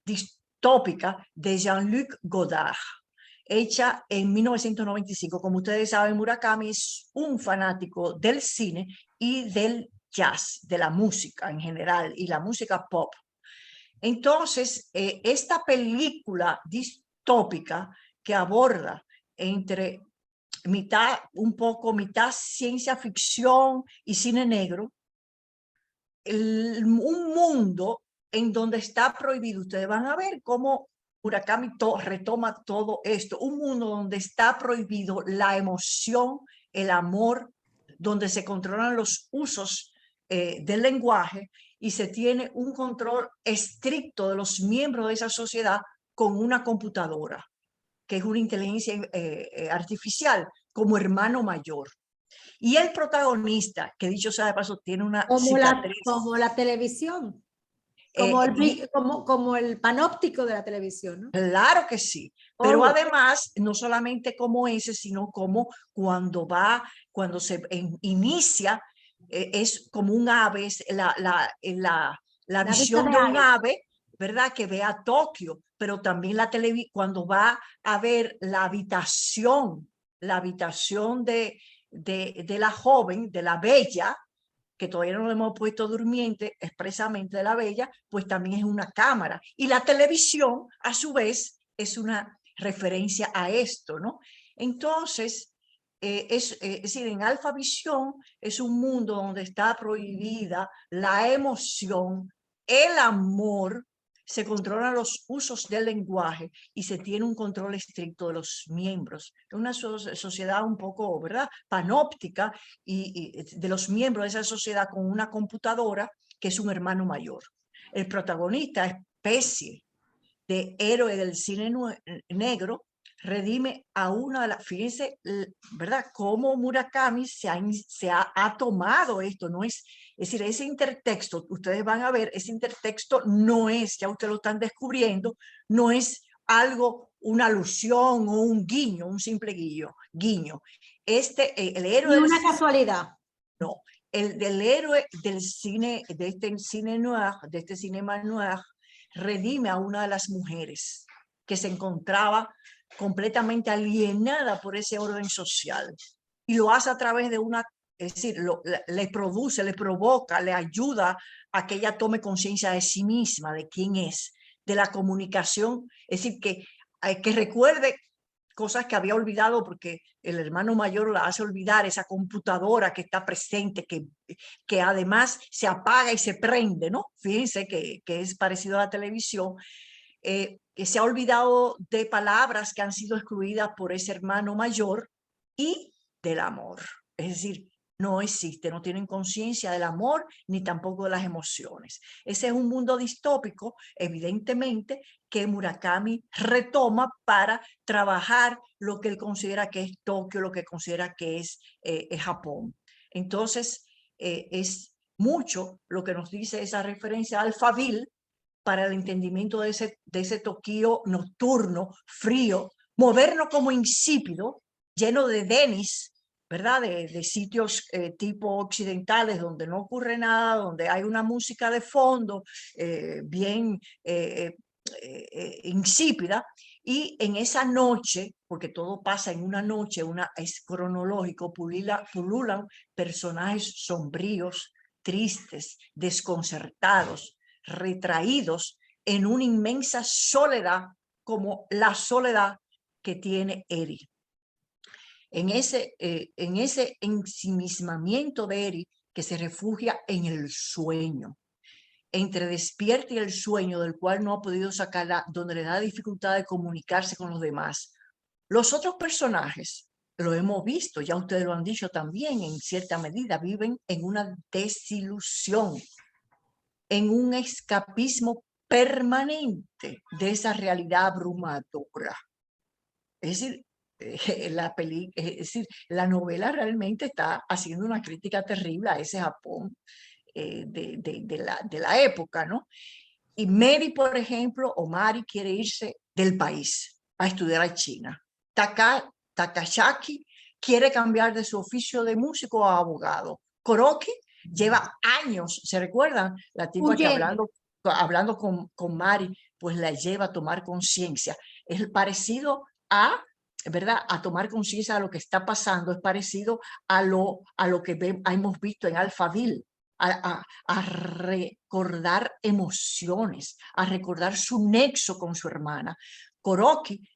distópica, de Jean-Luc Godard, hecha en 1995. Como ustedes saben, Murakami es un fanático del cine y del jazz, de la música en general y la música pop. Entonces, esta película distópica que aborda entre mitad ciencia ficción y cine negro, un mundo en donde está prohibido. Ustedes van a ver cómo Murakami retoma todo esto, un mundo donde está prohibido la emoción, el amor, donde se controlan los usos del lenguaje y se tiene un control estricto de los miembros de esa sociedad con una computadora, que es una inteligencia artificial, como hermano mayor. Y el protagonista, que dicho sea de paso, tiene una cicatriz. Como la televisión. Como el panóptico de la televisión, ¿no? Claro que sí, pero además, no solamente como ese, sino como cuando se inicia, es como un ave, es la visión de un ave, ¿verdad? Que ve a Tokio, pero también cuando va a ver la habitación de la joven, de la bella, que todavía no le hemos puesto durmiente expresamente de la bella, pues también es una cámara. Y la televisión, a su vez, es una referencia a esto, ¿no? Entonces, es decir, en Alphavisión es un mundo donde está prohibida la emoción, el amor, se controlan los usos del lenguaje y se tiene un control estricto de los miembros. Es una sociedad un poco, ¿verdad?, panóptica y de los miembros de esa sociedad con una computadora que es un hermano mayor. El protagonista, especie de héroe del cine negro, redime a una de las, fíjense, ¿verdad?, cómo Murakami ha tomado esto, no es decir, ese intertexto, ustedes van a ver, ese intertexto no es, ya ustedes lo están descubriendo, no es algo, una alusión o un guiño, un simple guiño. El héroe Ni una casualidad. No, el del héroe del cine, de este cine noir, de este cinema noir, redime a una de las mujeres que se encontraba completamente alienada por ese orden social y lo hace a través de una, es decir, le produce, le provoca, le ayuda a que ella tome conciencia de sí misma, de quién es, de la comunicación, es decir, que recuerde cosas que había olvidado porque el hermano mayor la hace olvidar, esa computadora que está presente, que además se apaga y se prende, ¿no? Fíjense que es parecido a la televisión, que se ha olvidado de palabras que han sido excluidas por ese hermano mayor y del amor. Es decir, no existe, no tienen conciencia del amor ni tampoco de las emociones. Ese es un mundo distópico, evidentemente, que Murakami retoma para trabajar lo que él considera que es Tokio, lo que considera que es Japón. Entonces, es mucho lo que nos dice esa referencia a Alphaville para el entendimiento de ese Tokio nocturno, frío, moderno como insípido, lleno de denis, ¿verdad? De sitios tipo occidentales donde no ocurre nada, donde hay una música de fondo bien insípida, y en esa noche, porque todo pasa en una noche, es cronológico, pululan personajes sombríos, tristes, desconcertados, retraídos en una inmensa soledad como la soledad que tiene Eri. En ese ensimismamiento de Eri que se refugia en el sueño, entre despierta y el sueño del cual no ha podido sacarla, donde le da dificultad de comunicarse con los demás. Los otros personajes, lo hemos visto, ya ustedes lo han dicho también, en cierta medida viven en una desilusión, en un escapismo permanente de esa realidad abrumadora. Es decir, la novela realmente está haciendo una crítica terrible a ese Japón de la época, ¿no? Y Mary, por ejemplo, o Mari quiere irse del país a estudiar a China. Takashaki quiere cambiar de su oficio de músico a abogado. Kuroki lleva años, ¿se recuerdan? La tipa que hablando con Mari, pues la lleva a tomar conciencia. Es parecido a, ¿verdad?, a tomar conciencia de lo que está pasando, es parecido a lo que hemos visto en Alphaville, a recordar emociones, a recordar su nexo con su hermana. Kuroki,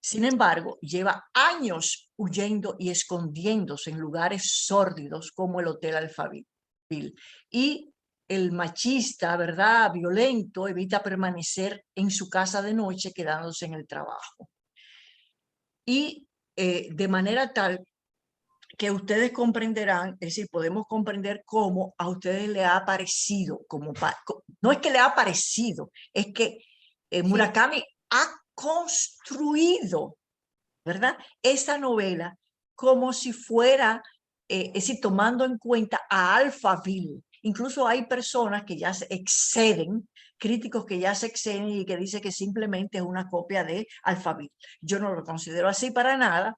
sin embargo, lleva años huyendo y escondiéndose en lugares sórdidos como el Hotel Alphaville. Y el machista, ¿verdad?, violento, evita permanecer en su casa de noche quedándose en el trabajo. Y de manera tal que ustedes comprenderán, es decir, podemos comprender cómo a ustedes le ha parecido, no es que le ha parecido, es que Murakami ha construido, ¿verdad?, esa novela como si fuera, es decir, tomando en cuenta a Alphaville. Incluso hay personas que ya se exceden, críticos que ya se exceden y que dicen que simplemente es una copia de Alphaville. Yo no lo considero así para nada,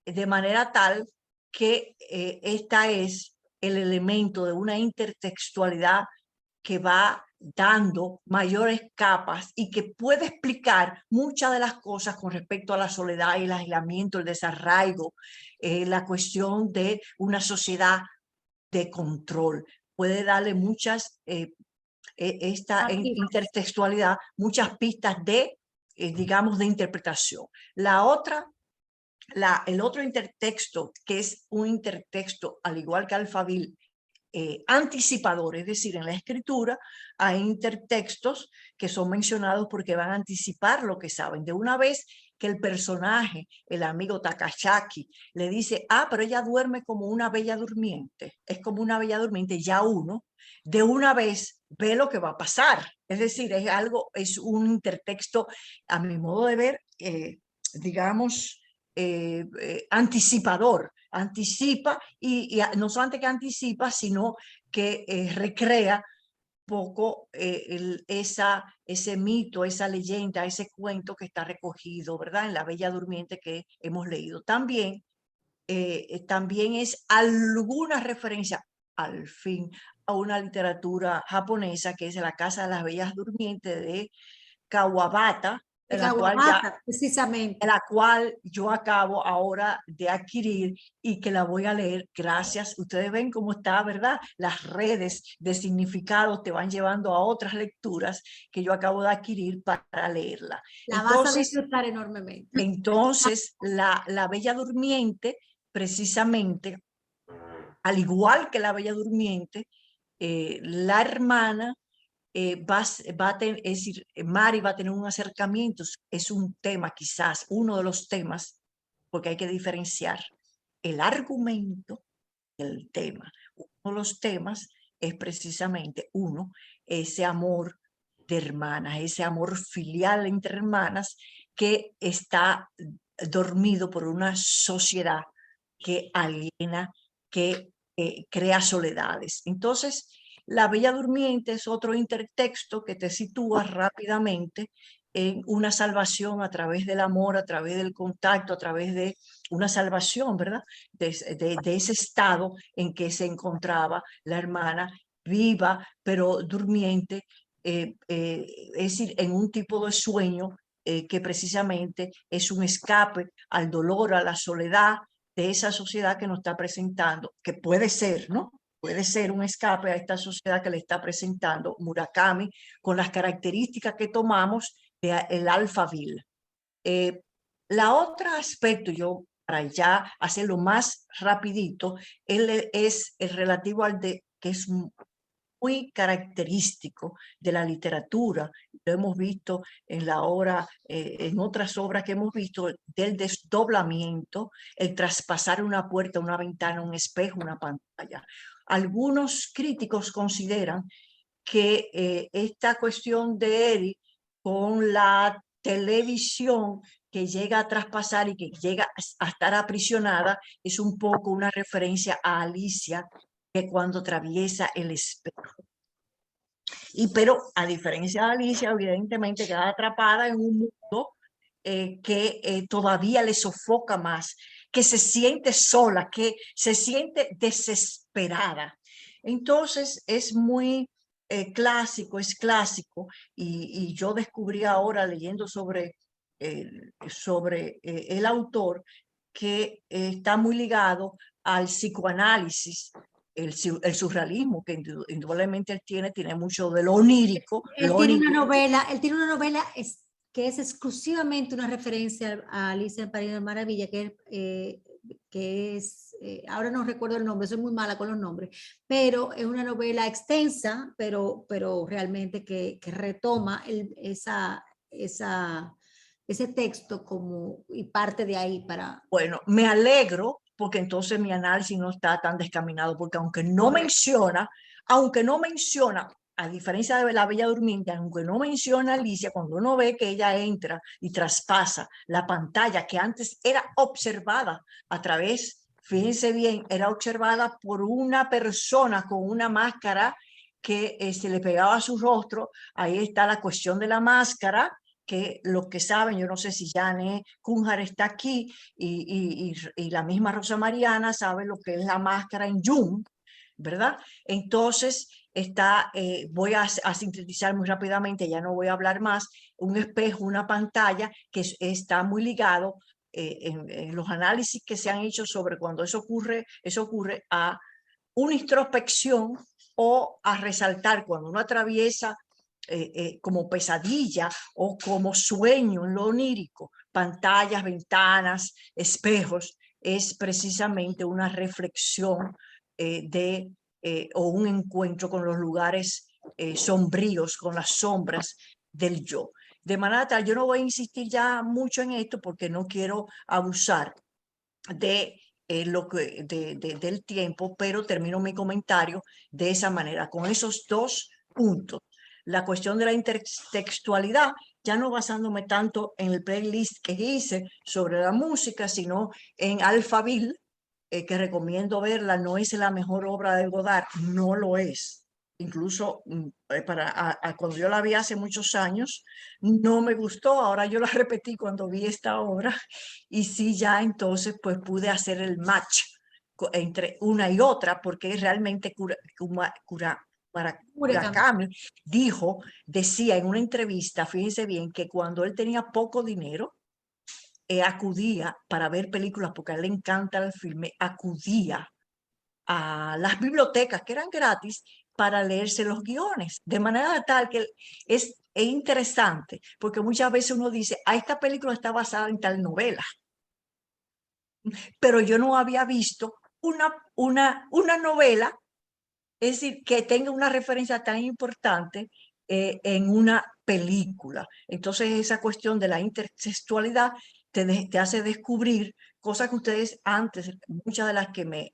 de manera tal que esta es el elemento de una intertextualidad que va dando mayores capas y que puede explicar muchas de las cosas con respecto a la soledad y el aislamiento, el desarraigo, la cuestión de una sociedad de control. Puede darle muchas, esta intertextualidad, muchas pistas de, digamos, de interpretación. El otro intertexto, que es un intertexto, al igual que Alphaville, anticipador, es decir, en la escritura hay intertextos que son mencionados porque van a anticipar lo que saben. De una vez que el personaje, el amigo Takashaki, le dice, ah, pero ella duerme como una bella durmiente, es como una bella durmiente, ya uno de una vez ve lo que va a pasar. Es decir, es algo, es un intertexto, a mi modo de ver, digamos, anticipador, anticipa y no solamente que anticipa, sino que recrea poco ese mito, esa leyenda, ese cuento que está recogido, ¿verdad? En La Bella Durmiente que hemos leído. También, también es alguna referencia, al fin, a una literatura japonesa que es La Casa de las Bellas Durmientes de Kawabata, De la cual ya precisamente. la cual yo acabo ahora de adquirir y que la voy a leer. Gracias. Ustedes ven cómo está, ¿verdad? Las redes de significados te van llevando a otras lecturas que yo acabo de adquirir para leerla. La vas a disfrutar enormemente. Entonces, la Bella Durmiente, precisamente, al igual que la Bella Durmiente, la hermana va a tener, es decir, Mari va a tener un acercamiento, es un tema quizás, uno de los temas, porque hay que diferenciar el argumento del tema. Uno de los temas es precisamente uno, ese amor de hermanas, ese amor filial entre hermanas que está dormido por una sociedad que aliena, que crea soledades. Entonces, La Bella Durmiente es otro intertexto que te sitúa rápidamente en una salvación a través del amor, a través del contacto, a través de una salvación, ¿verdad? De ese estado en que se encontraba la hermana, viva pero durmiente, es decir, en un tipo de sueño que precisamente es un escape al dolor, a la soledad de esa sociedad que nos está presentando, que puede ser, ¿no? Puede ser un escape a esta sociedad que le está presentando Murakami con las características que tomamos del Alphaville. La otra aspecto, yo para ya hacerlo más rapidito, es el relativo al de que es muy característico de la literatura. Lo hemos visto en la obra, en otras obras que hemos visto, del desdoblamiento, el traspasar una puerta, una ventana, un espejo, una pantalla. Algunos críticos consideran que esta cuestión de Eric con la televisión que llega a traspasar y que llega a estar aprisionada es un poco una referencia a Alicia, que cuando atraviesa el espejo. Pero a diferencia de Alicia, evidentemente queda atrapada en un mundo que todavía le sofoca más, que se siente sola, que se siente desesperada. Entonces es muy clásico, es clásico, y yo descubrí ahora leyendo sobre el autor que está muy ligado al psicoanálisis, el surrealismo, que indudablemente él tiene mucho de lo onírico. Él tiene una novela que es exclusivamente una referencia a Alicia en País de Maravilla, que es, ahora no recuerdo el nombre, soy muy mala con los nombres, pero es una novela extensa, pero realmente que retoma ese texto como, y parte de ahí para... Bueno, me alegro porque entonces mi análisis no está tan descaminado, porque aunque no menciona, a diferencia de La Bella Durmiente, aunque no menciona a Alicia, cuando uno ve que ella entra y traspasa la pantalla que antes era observada a través, fíjense bien, era observada por una persona con una máscara que se le pegaba a su rostro. Ahí está la cuestión de la máscara, que los que saben, yo no sé si Jane Cunjar está aquí y la misma Rosa Mariana sabe lo que es la máscara en Jung, ¿verdad? Entonces voy a sintetizar muy rápidamente, ya no voy a hablar más, un espejo, una pantalla que está muy ligado en los análisis que se han hecho sobre cuando eso ocurre a una introspección o a resaltar cuando uno atraviesa como pesadilla o como sueño en lo onírico, pantallas, ventanas, espejos, es precisamente una reflexión de o un encuentro con los lugares sombríos, con las sombras del yo. De manera tal, yo no voy a insistir ya mucho en esto porque no quiero abusar de del tiempo, pero termino mi comentario de esa manera, con esos dos puntos. La cuestión de la intertextualidad, ya no basándome tanto en el playlist que hice sobre la música, sino en Alphaville, que recomiendo verla. No es la mejor obra de Godard, no lo es. Incluso cuando yo la vi hace muchos años, no me gustó. Ahora yo la repetí cuando vi esta obra y sí, ya entonces pues pude hacer el match entre una y otra, porque realmente Murakami decía en una entrevista, fíjense bien, que cuando él tenía poco dinero, acudía para ver películas, porque a él le encanta el filme, acudía a las bibliotecas que eran gratis para leerse los guiones, de manera tal que es interesante, porque muchas veces uno dice, esta película está basada en tal novela, pero yo no había visto una novela, es decir, que tenga una referencia tan importante en una película. Entonces esa cuestión de la intertextualidad te hace descubrir cosas que ustedes antes, muchas de las que me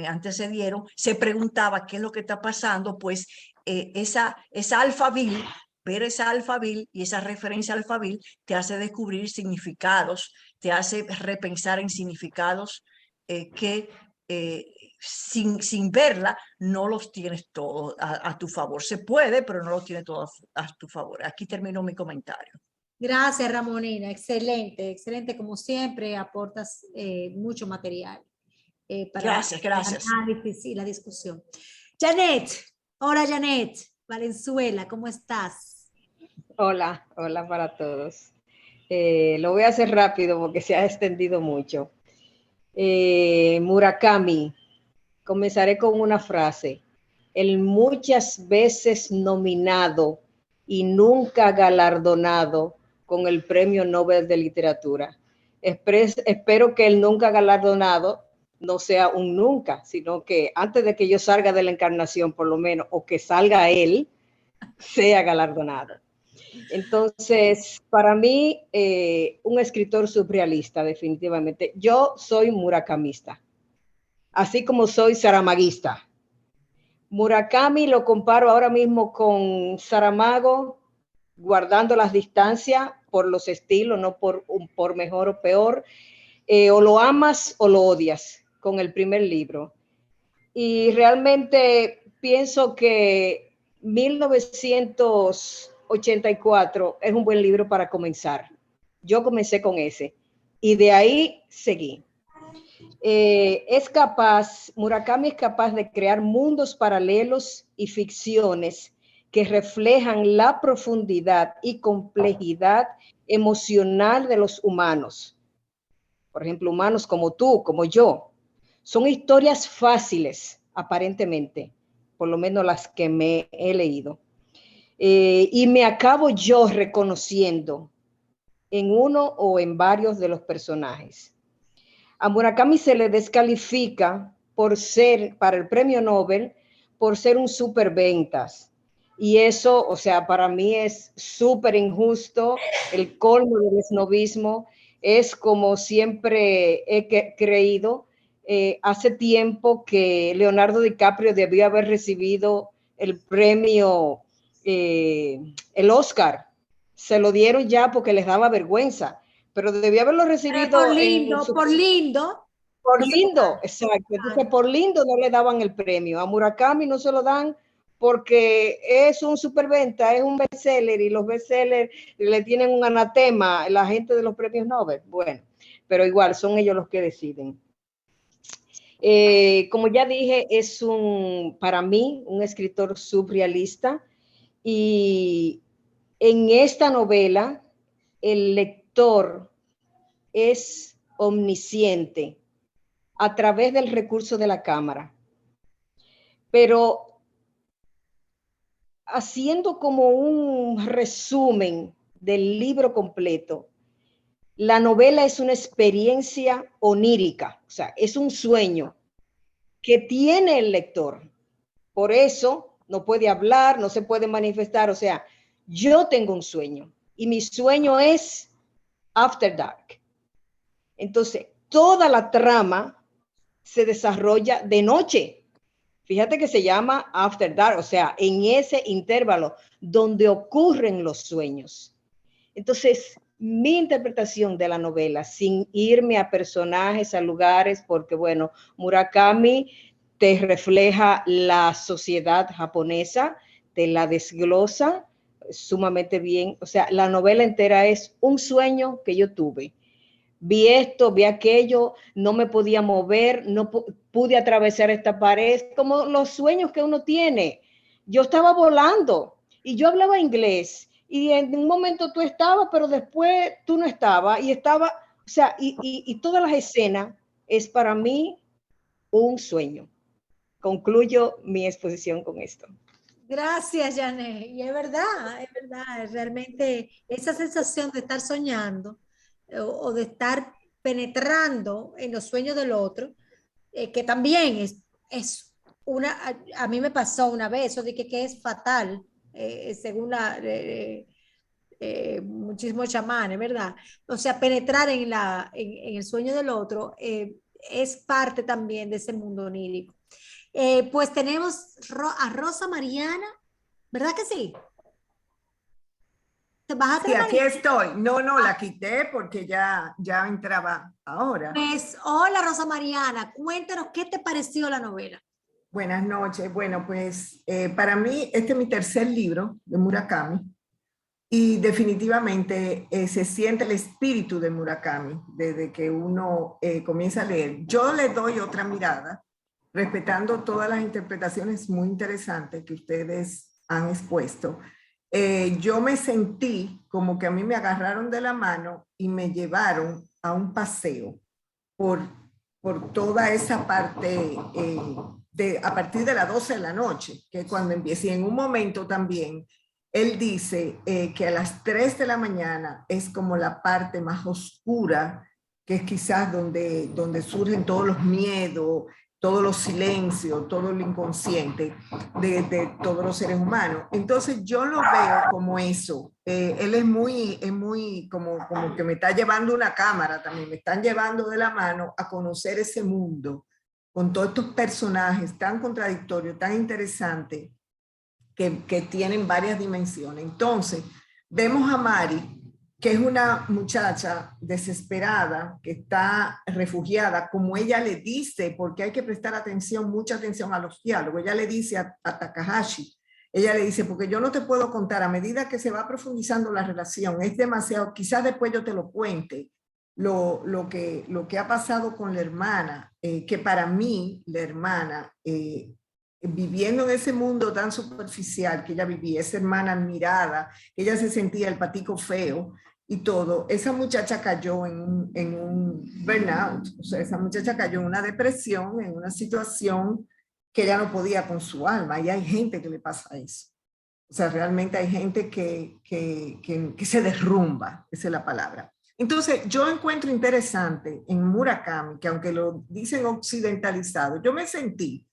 antecedieron, se preguntaba qué es lo que está pasando. Pues esa Alphaville, ver esa Alphaville y esa referencia a Alphaville te hace descubrir significados, te hace repensar en significados que sin verla no los tienes todos a tu favor. Se puede, pero no los tienes todos a tu favor. Aquí termino mi comentario. Gracias, Ramonina. Excelente, excelente. Como siempre, aportas mucho material para Gracias. el análisis y la discusión. Janet, hola Janet Valenzuela, ¿cómo estás? Hola para todos. Lo voy a hacer rápido porque se ha extendido mucho. Murakami, comenzaré con una frase. El muchas veces nominado y nunca galardonado con el Premio Nobel de Literatura. Espero que el nunca galardonado no sea un nunca, sino que antes de que yo salga de la encarnación, por lo menos, o que salga él, sea galardonado. Entonces, para mí, un escritor surrealista, definitivamente. Yo soy murakamista, así como soy saramaguista. Murakami lo comparo ahora mismo con Saramago, guardando las distancias por los estilos, no por mejor o peor. O lo amas o lo odias con el primer libro. Y realmente pienso que 1984 es un buen libro para comenzar. Yo comencé con ese y de ahí seguí. Murakami es capaz de crear mundos paralelos y ficciones que reflejan la profundidad y complejidad emocional de los humanos. Por ejemplo, humanos como tú, como yo. Son historias fáciles, aparentemente, por lo menos las que me he leído. Y me acabo yo reconociendo en uno o en varios de los personajes. A Murakami se le descalifica para el premio Nobel, por ser un superventas. Y eso, o sea, para mí es súper injusto, el colmo del esnobismo. Es como siempre he creído, hace tiempo que Leonardo DiCaprio debió haber recibido el premio, el Oscar. Se lo dieron ya porque les daba vergüenza, pero debió haberlo recibido por lindo. Por lindo, exacto. Entonces, por lindo no le daban el premio. A Murakami no se lo dan porque es un superventa, es un bestseller, y los bestsellers le tienen un anatema a la gente de los premios Nobel. Bueno, pero igual son ellos los que deciden. Como ya dije, es para mí un escritor surrealista, y en esta novela el lector es omnisciente a través del recurso de la cámara, pero haciendo como un resumen del libro completo, la novela es una experiencia onírica, o sea, es un sueño que tiene el lector. Por eso no puede hablar, no se puede manifestar. O sea, yo tengo un sueño y mi sueño es After Dark. Entonces, toda la trama se desarrolla de noche. Fíjate que se llama After Dark, o sea, en ese intervalo donde ocurren los sueños. Entonces, mi interpretación de la novela, sin irme a personajes, a lugares, porque bueno, Murakami te refleja la sociedad japonesa, te la desglosa sumamente bien. O sea, la novela entera es un sueño que yo tuve. Vi esto, vi aquello, no me podía mover, no pude atravesar esta pared, como los sueños que uno tiene. Yo estaba volando y yo hablaba inglés y en un momento tú estabas, pero después tú no estabas y estaba, o sea, y todas las escenas es para mí un sueño. Concluyo mi exposición con esto. Gracias, Janet. Y es verdad, realmente esa sensación de estar soñando o de estar penetrando en los sueños del otro, que también es una, a mí me pasó una vez, eso de que es fatal, según muchísimos chamanes, ¿verdad? O sea, penetrar en el sueño del otro es parte también de ese mundo onírico. Pues tenemos a Rosa Mariana, ¿verdad que sí? ¿Te vas a Sí, aquí estoy. No, la quité porque ya entraba ahora. Pues, hola Rosa Mariana, cuéntanos qué te pareció la novela. Buenas noches. Bueno, pues para mí este es mi tercer libro de Murakami y definitivamente se siente el espíritu de Murakami desde que uno comienza a leer. Yo le doy otra mirada, respetando todas las interpretaciones muy interesantes que ustedes han expuesto. Yo me sentí como que a mí me agarraron de la mano y me llevaron a un paseo por toda esa parte a partir de las 12 de la noche, que es cuando empieza. Y en un momento también él dice que a las 3 de la mañana es como la parte más oscura, que es quizás donde surgen todos los miedos, todos los silencios, todo lo inconsciente de todos los seres humanos. Entonces yo lo veo como eso. Él es muy como que me está llevando una cámara también, me están llevando de la mano a conocer ese mundo con todos estos personajes tan contradictorios, tan interesantes, que tienen varias dimensiones. Entonces vemos a Mari, que es una muchacha desesperada, que está refugiada, como ella le dice, porque hay que prestar atención, mucha atención a los diálogos. Ella le dice a Takahashi, ella le dice, porque yo no te puedo contar, a medida que se va profundizando la relación, es demasiado, quizás después yo te lo cuente, lo que ha pasado con la hermana, que para mí, la hermana, viviendo en ese mundo tan superficial que ella vivía, esa hermana admirada, ella se sentía el patico feo, y todo, esa muchacha cayó en un burnout, o sea, esa muchacha cayó en una depresión, en una situación que ella no podía con su alma, y hay gente que le pasa eso. O sea, realmente hay gente que se derrumba, esa es la palabra. Entonces, yo encuentro interesante en Murakami, que aunque lo dicen occidentalizado, yo me sentí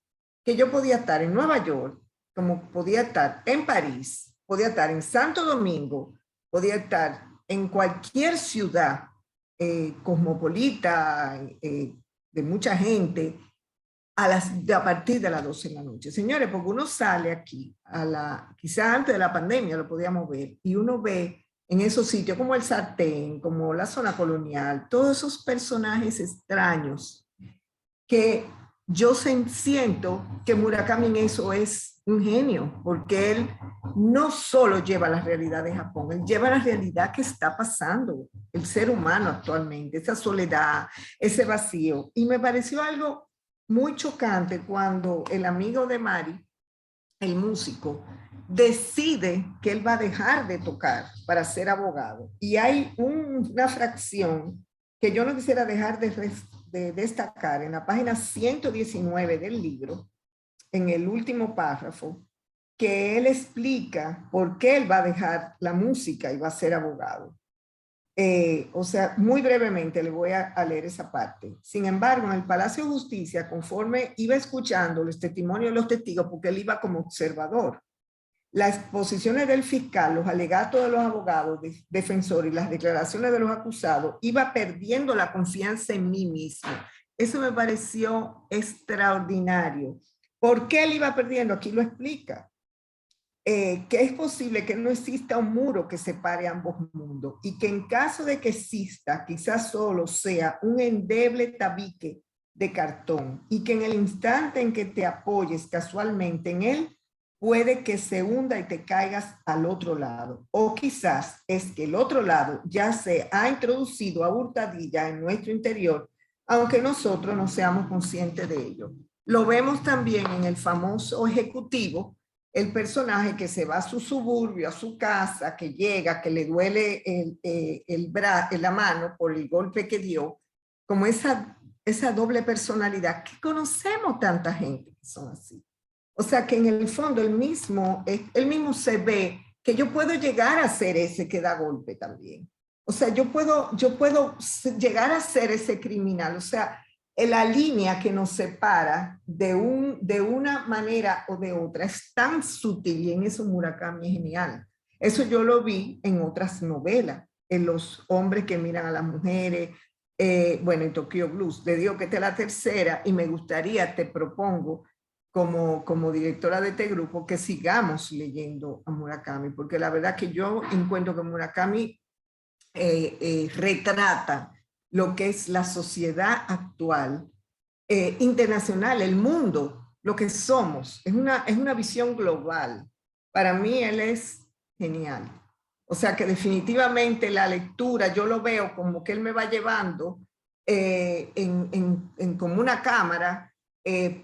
que yo podía estar en Nueva York, como podía estar en París, podía estar en Santo Domingo, podía estar en cualquier ciudad cosmopolita, de mucha gente, a partir de las 12 de la noche. Señores, porque uno sale aquí, quizás antes de la pandemia lo podíamos ver, y uno ve en esos sitios como el Sartén, como la zona colonial, todos esos personajes extraños que yo siento que Murakami en eso es un genio, porque él no solo lleva la realidad de Japón, él lleva la realidad que está pasando el ser humano actualmente, esa soledad, ese vacío. Y me pareció algo muy chocante cuando el amigo de Mari, el músico, decide que él va a dejar de tocar para ser abogado. Y hay una fracción que yo no quisiera dejar de destacar en la página 119 del libro, en el último párrafo, que él explica por qué él va a dejar la música y va a ser abogado. O sea, muy brevemente le voy a leer esa parte. Sin embargo, en el Palacio de Justicia, conforme iba escuchando los testimonios de los testigos, porque él iba como observador, las exposiciones del fiscal, los alegatos de los abogados, defensores y las declaraciones de los acusados, iba perdiendo la confianza en mí mismo. Eso me pareció extraordinario. ¿Por qué él iba perdiendo? Aquí lo explica. Que es posible que no exista un muro que separe ambos mundos y que en caso de que exista, quizás solo sea un endeble tabique de cartón y que en el instante en que te apoyes casualmente en él, puede que se hunda y te caigas al otro lado. O quizás es que el otro lado ya se ha introducido a hurtadilla en nuestro interior, aunque nosotros no seamos conscientes de ello. Lo vemos también en el famoso ejecutivo, el personaje que se va a su suburbio, a su casa, que llega, que le duele la mano por el golpe que dio, como esa doble personalidad, que conocemos tanta gente que son así. O sea que en el fondo él mismo se ve que yo puedo llegar a ser ese que da golpe también. O sea, yo puedo llegar a ser ese criminal. O sea, la línea que nos separa de una manera o de otra es tan sutil, y en eso Murakami es genial. Eso yo lo vi en otras novelas, en Los hombres que miran a las mujeres, bueno, en Tokyo Blues. Le digo que esta es la tercera y me gustaría, te propongo, como directora de este grupo, que sigamos leyendo a Murakami, porque la verdad que yo encuentro que Murakami retrata lo que es la sociedad actual, internacional, el mundo, lo que somos. Es una visión global. Para mí él es genial. O sea que definitivamente la lectura, yo lo veo como que él me va llevando como una cámara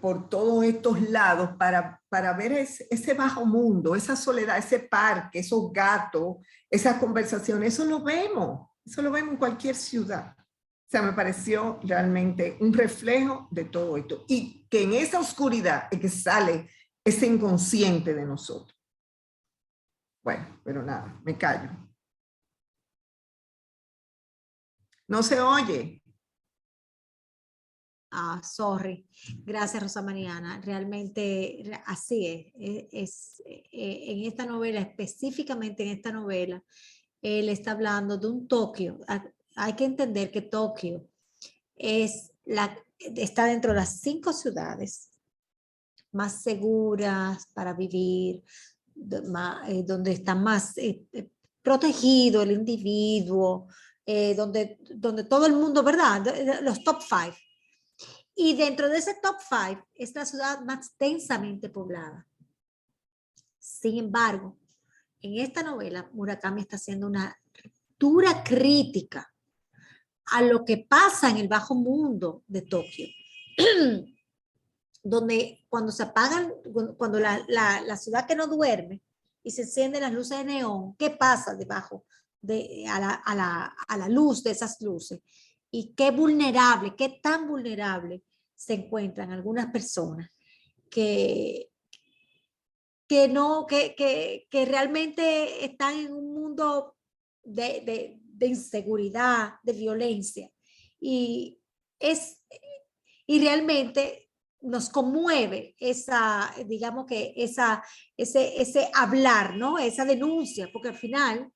por todos estos lados para ver ese bajo mundo, esa soledad, ese parque, esos gatos, esas conversaciones. Eso lo vemos en cualquier ciudad. O sea, me pareció realmente un reflejo de todo esto. Y que en esa oscuridad es que sale ese inconsciente de nosotros. Bueno, pero nada, me callo. No se oye. Sorry. Gracias, Rosa Mariana. Realmente así es. En esta novela, específicamente en esta novela, él está hablando de un Tokio. Hay que entender que Tokio está dentro de las 5 ciudades más seguras para vivir, donde está más protegido el individuo, donde todo el mundo, ¿verdad? Los top 5. Y dentro de ese top 5 es la ciudad más densamente poblada. Sin embargo, en esta novela, Murakami está haciendo una dura crítica a lo que pasa en el bajo mundo de Tokio, donde cuando se apagan, cuando la ciudad que no duerme y se encienden las luces de neón, ¿qué pasa debajo a la luz de esas luces? Y qué tan vulnerable se encuentran algunas personas que realmente están en un mundo de inseguridad, de violencia. Y realmente nos conmueve digamos que ese hablar, ¿no? Esa denuncia, porque al final,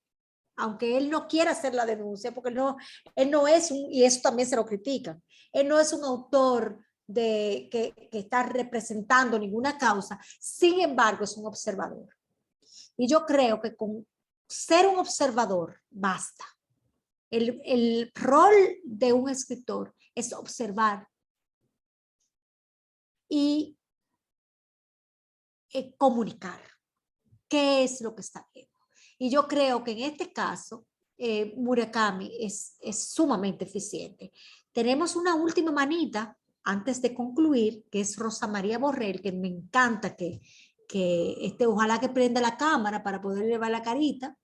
aunque él no quiera hacer la denuncia, porque él no es y eso también se lo critican, él no es un autor que está representando ninguna causa, sin embargo es un observador. Y yo creo que con ser un observador basta. El rol de un escritor es observar y comunicar qué es lo que está viendo. Y yo creo que en este caso, Murakami es sumamente eficiente. Tenemos una última manita antes de concluir, que es Rosa María Borrell, que me encanta que ojalá que prenda la cámara para poder llevar la carita.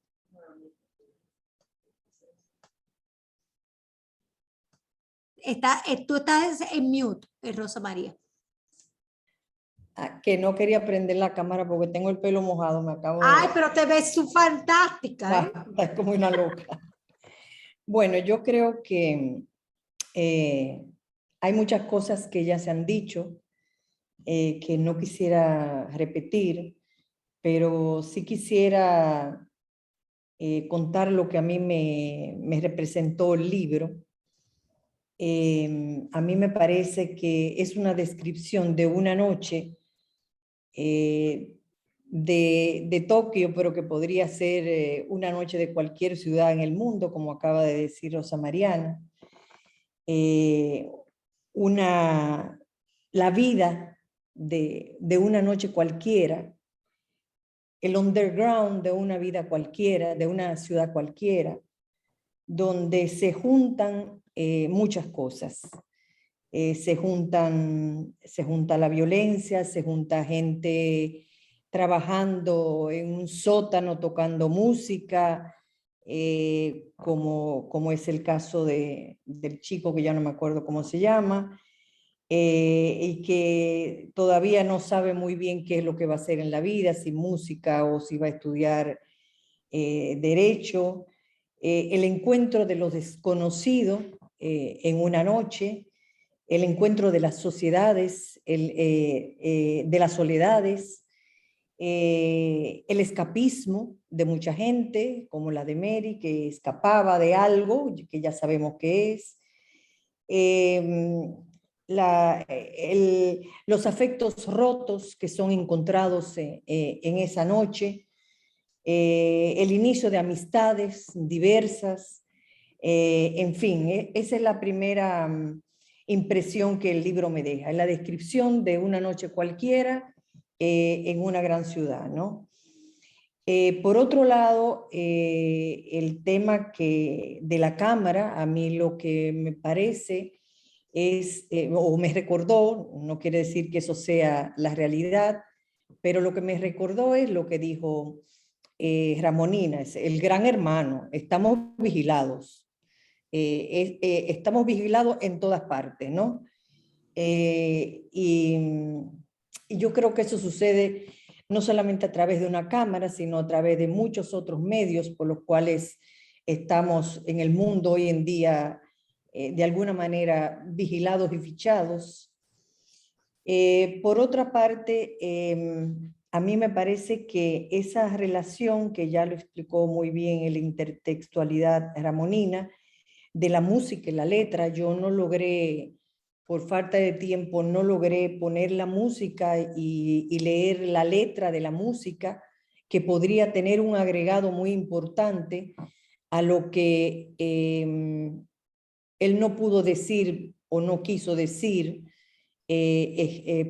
Tú estás en mute, Rosa María. Que no quería prender la cámara porque tengo el pelo mojado, me acabo de... Ay, pero te ves fantástica, ¿eh? Es como una loca. Bueno, yo creo que hay muchas cosas que ya se han dicho, que no quisiera repetir, pero sí quisiera contar lo que a mí me representó el libro. A mí me parece que es una descripción de una noche de Tokio, pero que podría ser una noche de cualquier ciudad en el mundo, como acaba de decir Rosa Mariana. La vida de una noche cualquiera, el underground de una vida cualquiera, de una ciudad cualquiera, donde se juntan muchas cosas. Se junta la violencia, se junta gente trabajando en un sótano tocando música, como es el caso del chico que ya no me acuerdo cómo se llama, y que todavía no sabe muy bien qué es lo que va a hacer en la vida, si música o si va a estudiar derecho. El encuentro de los desconocidos en una noche, el encuentro de las sociedades, de las soledades, el escapismo de mucha gente, como la de Mary, que escapaba de algo que ya sabemos qué es, los afectos rotos que son encontrados en esa noche, el inicio de amistades diversas, en fin, esa es la primera impresión que el libro me deja, es la descripción de una noche cualquiera en una gran ciudad, ¿no? Por otro lado, el tema de la cámara, a mí lo que me parece es, o me recordó, no quiere decir que eso sea la realidad, pero lo que me recordó es lo que dijo Ramonina, es el gran hermano, estamos vigilados. Estamos vigilados en todas partes, ¿no? Y yo creo que eso sucede no solamente a través de una cámara, sino a través de muchos otros medios por los cuales estamos en el mundo hoy en día, de alguna manera, vigilados y fichados. Por otra parte, a mí me parece que esa relación, que ya lo explicó muy bien en la intertextualidad ramonina, de la música y la letra, yo no logré, por falta de tiempo, no logré poner la música y leer la letra de la música, que podría tener un agregado muy importante a lo que él no pudo decir o no quiso decir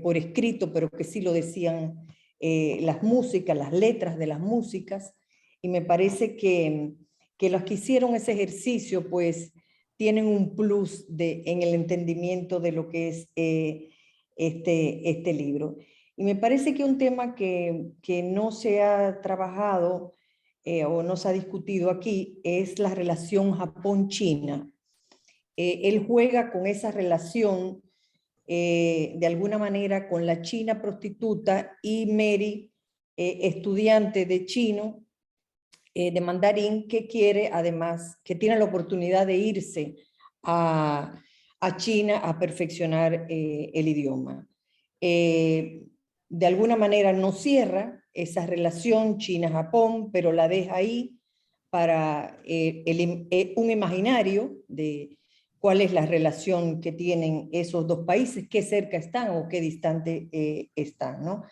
por escrito, pero que sí lo decían las músicas, las letras de las músicas, y me parece que los que hicieron ese ejercicio pues tienen un plus en el entendimiento de lo que es este libro. Y me parece que un tema que no se ha trabajado o no se ha discutido aquí es la relación Japón-China. Él juega con esa relación de alguna manera con la china prostituta y Mary, estudiante de chino, de mandarín, que quiere además, que tiene la oportunidad de irse a China a perfeccionar el idioma. De alguna manera no cierra esa relación China-Japón, pero la deja ahí para un imaginario de cuál es la relación que tienen esos dos países, qué cerca están o qué distante están, ¿no?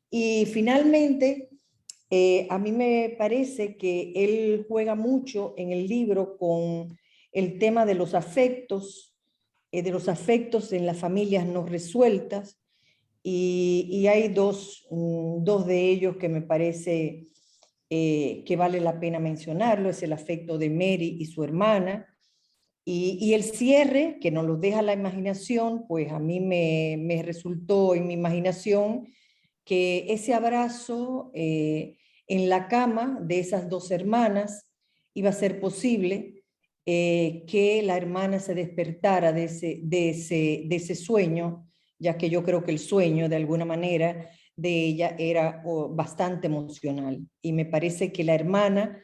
Y finalmente, a mí me parece que él juega mucho en el libro con el tema de los afectos en las familias no resueltas, y hay dos de ellos que me parece que vale la pena mencionarlo, es el afecto de Mary y su hermana, y el cierre, que nos lo deja la imaginación, pues a mí me resultó en mi imaginación que ese abrazo en la cama de esas dos hermanas iba a ser posible, que la hermana se despertara de ese sueño, ya que yo creo que el sueño de alguna manera de ella era bastante emocional, y me parece que la hermana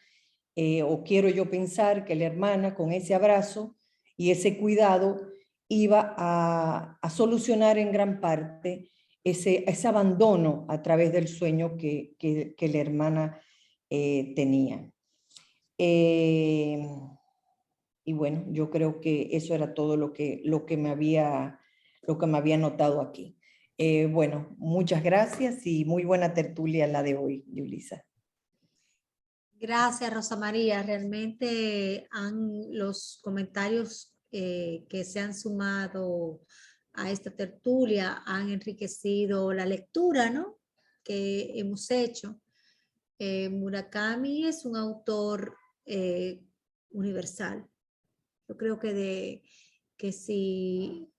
o quiero yo pensar que la hermana con ese abrazo y ese cuidado iba a solucionar en gran parte ese abandono a través del sueño que la hermana tenía. Y bueno, yo creo que eso era todo lo que me había notado aquí. Bueno, muchas gracias y muy buena tertulia la de hoy, Yulisa. Gracias, Rosa María. Realmente los comentarios que se han sumado a esta tertulia han enriquecido la lectura, ¿no?, que hemos hecho. Murakami es un autor universal. Yo creo que si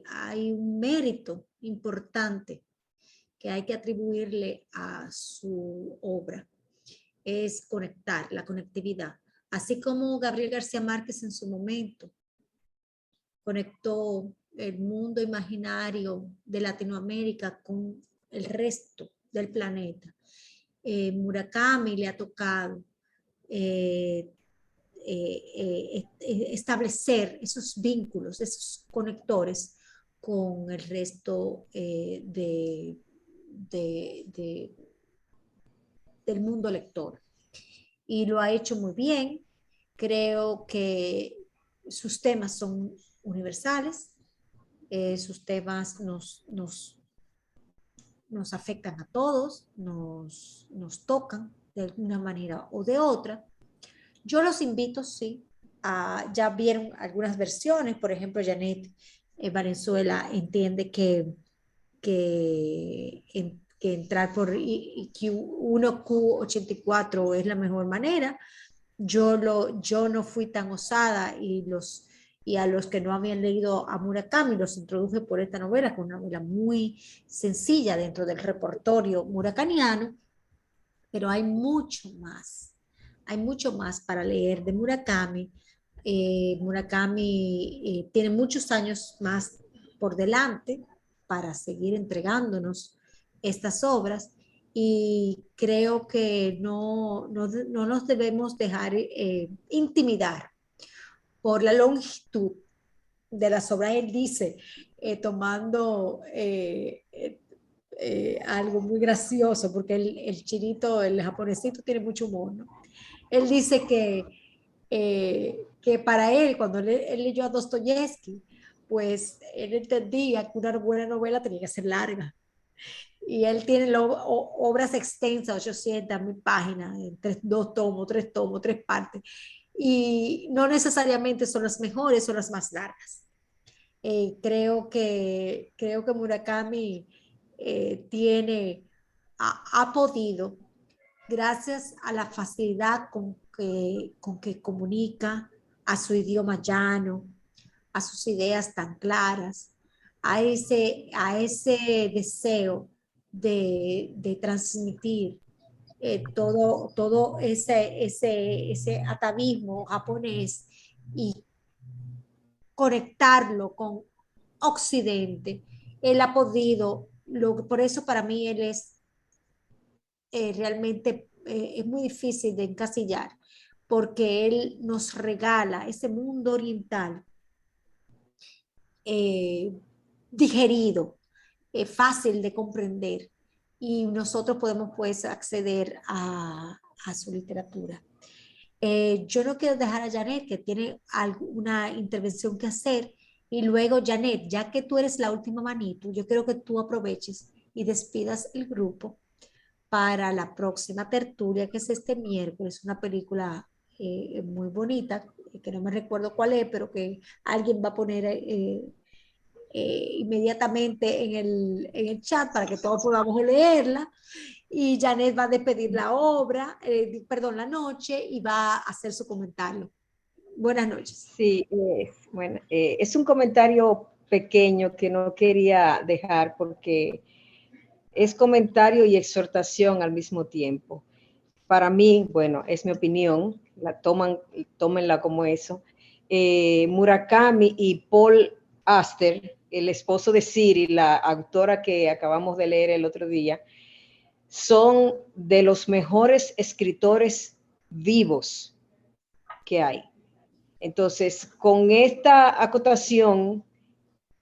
hay un mérito importante que hay que atribuirle a su obra, es conectar, la conectividad. Así como Gabriel García Márquez en su momento conectó el mundo imaginario de Latinoamérica con el resto del planeta. Murakami le ha tocado establecer esos vínculos, esos conectores con el resto del mundo lector. Y lo ha hecho muy bien. Creo que sus temas son universales, sus temas nos afectan a todos, nos tocan de alguna manera o de otra. Yo los invito, sí, ya vieron algunas versiones, por ejemplo, Janet Valenzuela entiende que entrar por Q84 es la mejor manera. Yo no fui tan osada y a los que no habían leído a Murakami los introduje por esta novela, que es una novela muy sencilla dentro del repertorio murakamiano, pero hay mucho más para leer de Murakami. Murakami tiene muchos años más por delante para seguir entregándonos estas obras, y creo que no nos debemos dejar intimidar por la longitud de las obras. Él dice, tomando algo muy gracioso, porque el chinito, el japonesito tiene mucho humor, ¿no? Él dice que para él, cuando él leyó a Dostoyevsky, pues él entendía que una buena novela tenía que ser larga. Y él tiene obras extensas, 800.000 páginas, 2 tomos, 3 tomos, 3 partes. Y no necesariamente son las mejores, son las más largas. Creo que Murakami ha podido, gracias a la facilidad con que comunica, a su idioma llano, a sus ideas tan claras, a ese deseo de transmitir todo ese atavismo japonés y conectarlo con Occidente. Él ha podido, por eso para mí él es realmente es muy difícil de encasillar, porque él nos regala ese mundo oriental digerido, fácil de comprender, y nosotros podemos pues acceder a su literatura. Yo no quiero dejar a Janet, que tiene alguna intervención que hacer, y luego Janet, ya que tú eres la última manito, yo quiero que tú aproveches y despidas el grupo para la próxima tertulia, que es este miércoles, una película muy bonita, que no me recuerdo cuál es, pero que alguien va a poner inmediatamente en el chat para que todos podamos leerla. Y Janet va a despedir la obra, la noche, y va a hacer su comentario. Buenas noches. Sí, bueno, es un comentario pequeño que no quería dejar porque es comentario y exhortación al mismo tiempo. Para mí, bueno, es mi opinión, tómenla como eso. Murakami y Paul Auster, el esposo de Siri, la autora que acabamos de leer el otro día, son de los mejores escritores vivos que hay. Entonces, con esta acotación,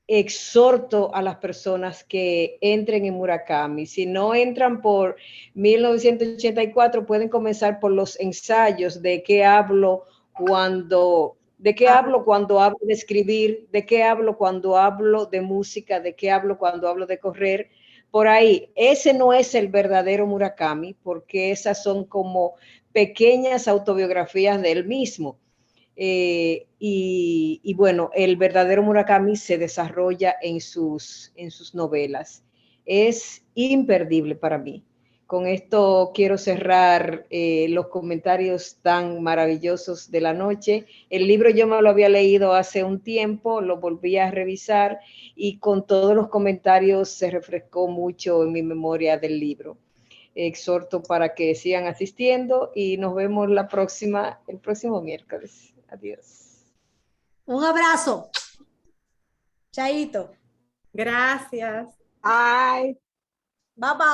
exhorto a las personas que entren en Murakami. Si no entran por 1984, pueden comenzar por los ensayos de qué hablo cuando hablo de escribir, de qué hablo cuando hablo de música, de qué hablo cuando hablo de correr. Por ahí, ese no es el verdadero Murakami, porque esas son como pequeñas autobiografías de él mismo. Y bueno, el verdadero Murakami se desarrolla en sus novelas. Es imperdible para mí. Con esto quiero cerrar los comentarios tan maravillosos de la noche. El libro yo me lo había leído hace un tiempo, lo volví a revisar y con todos los comentarios se refrescó mucho en mi memoria del libro. Exhorto para que sigan asistiendo y nos vemos el próximo miércoles. Adiós. Un abrazo. Chaito. Gracias. Bye. Bye bye.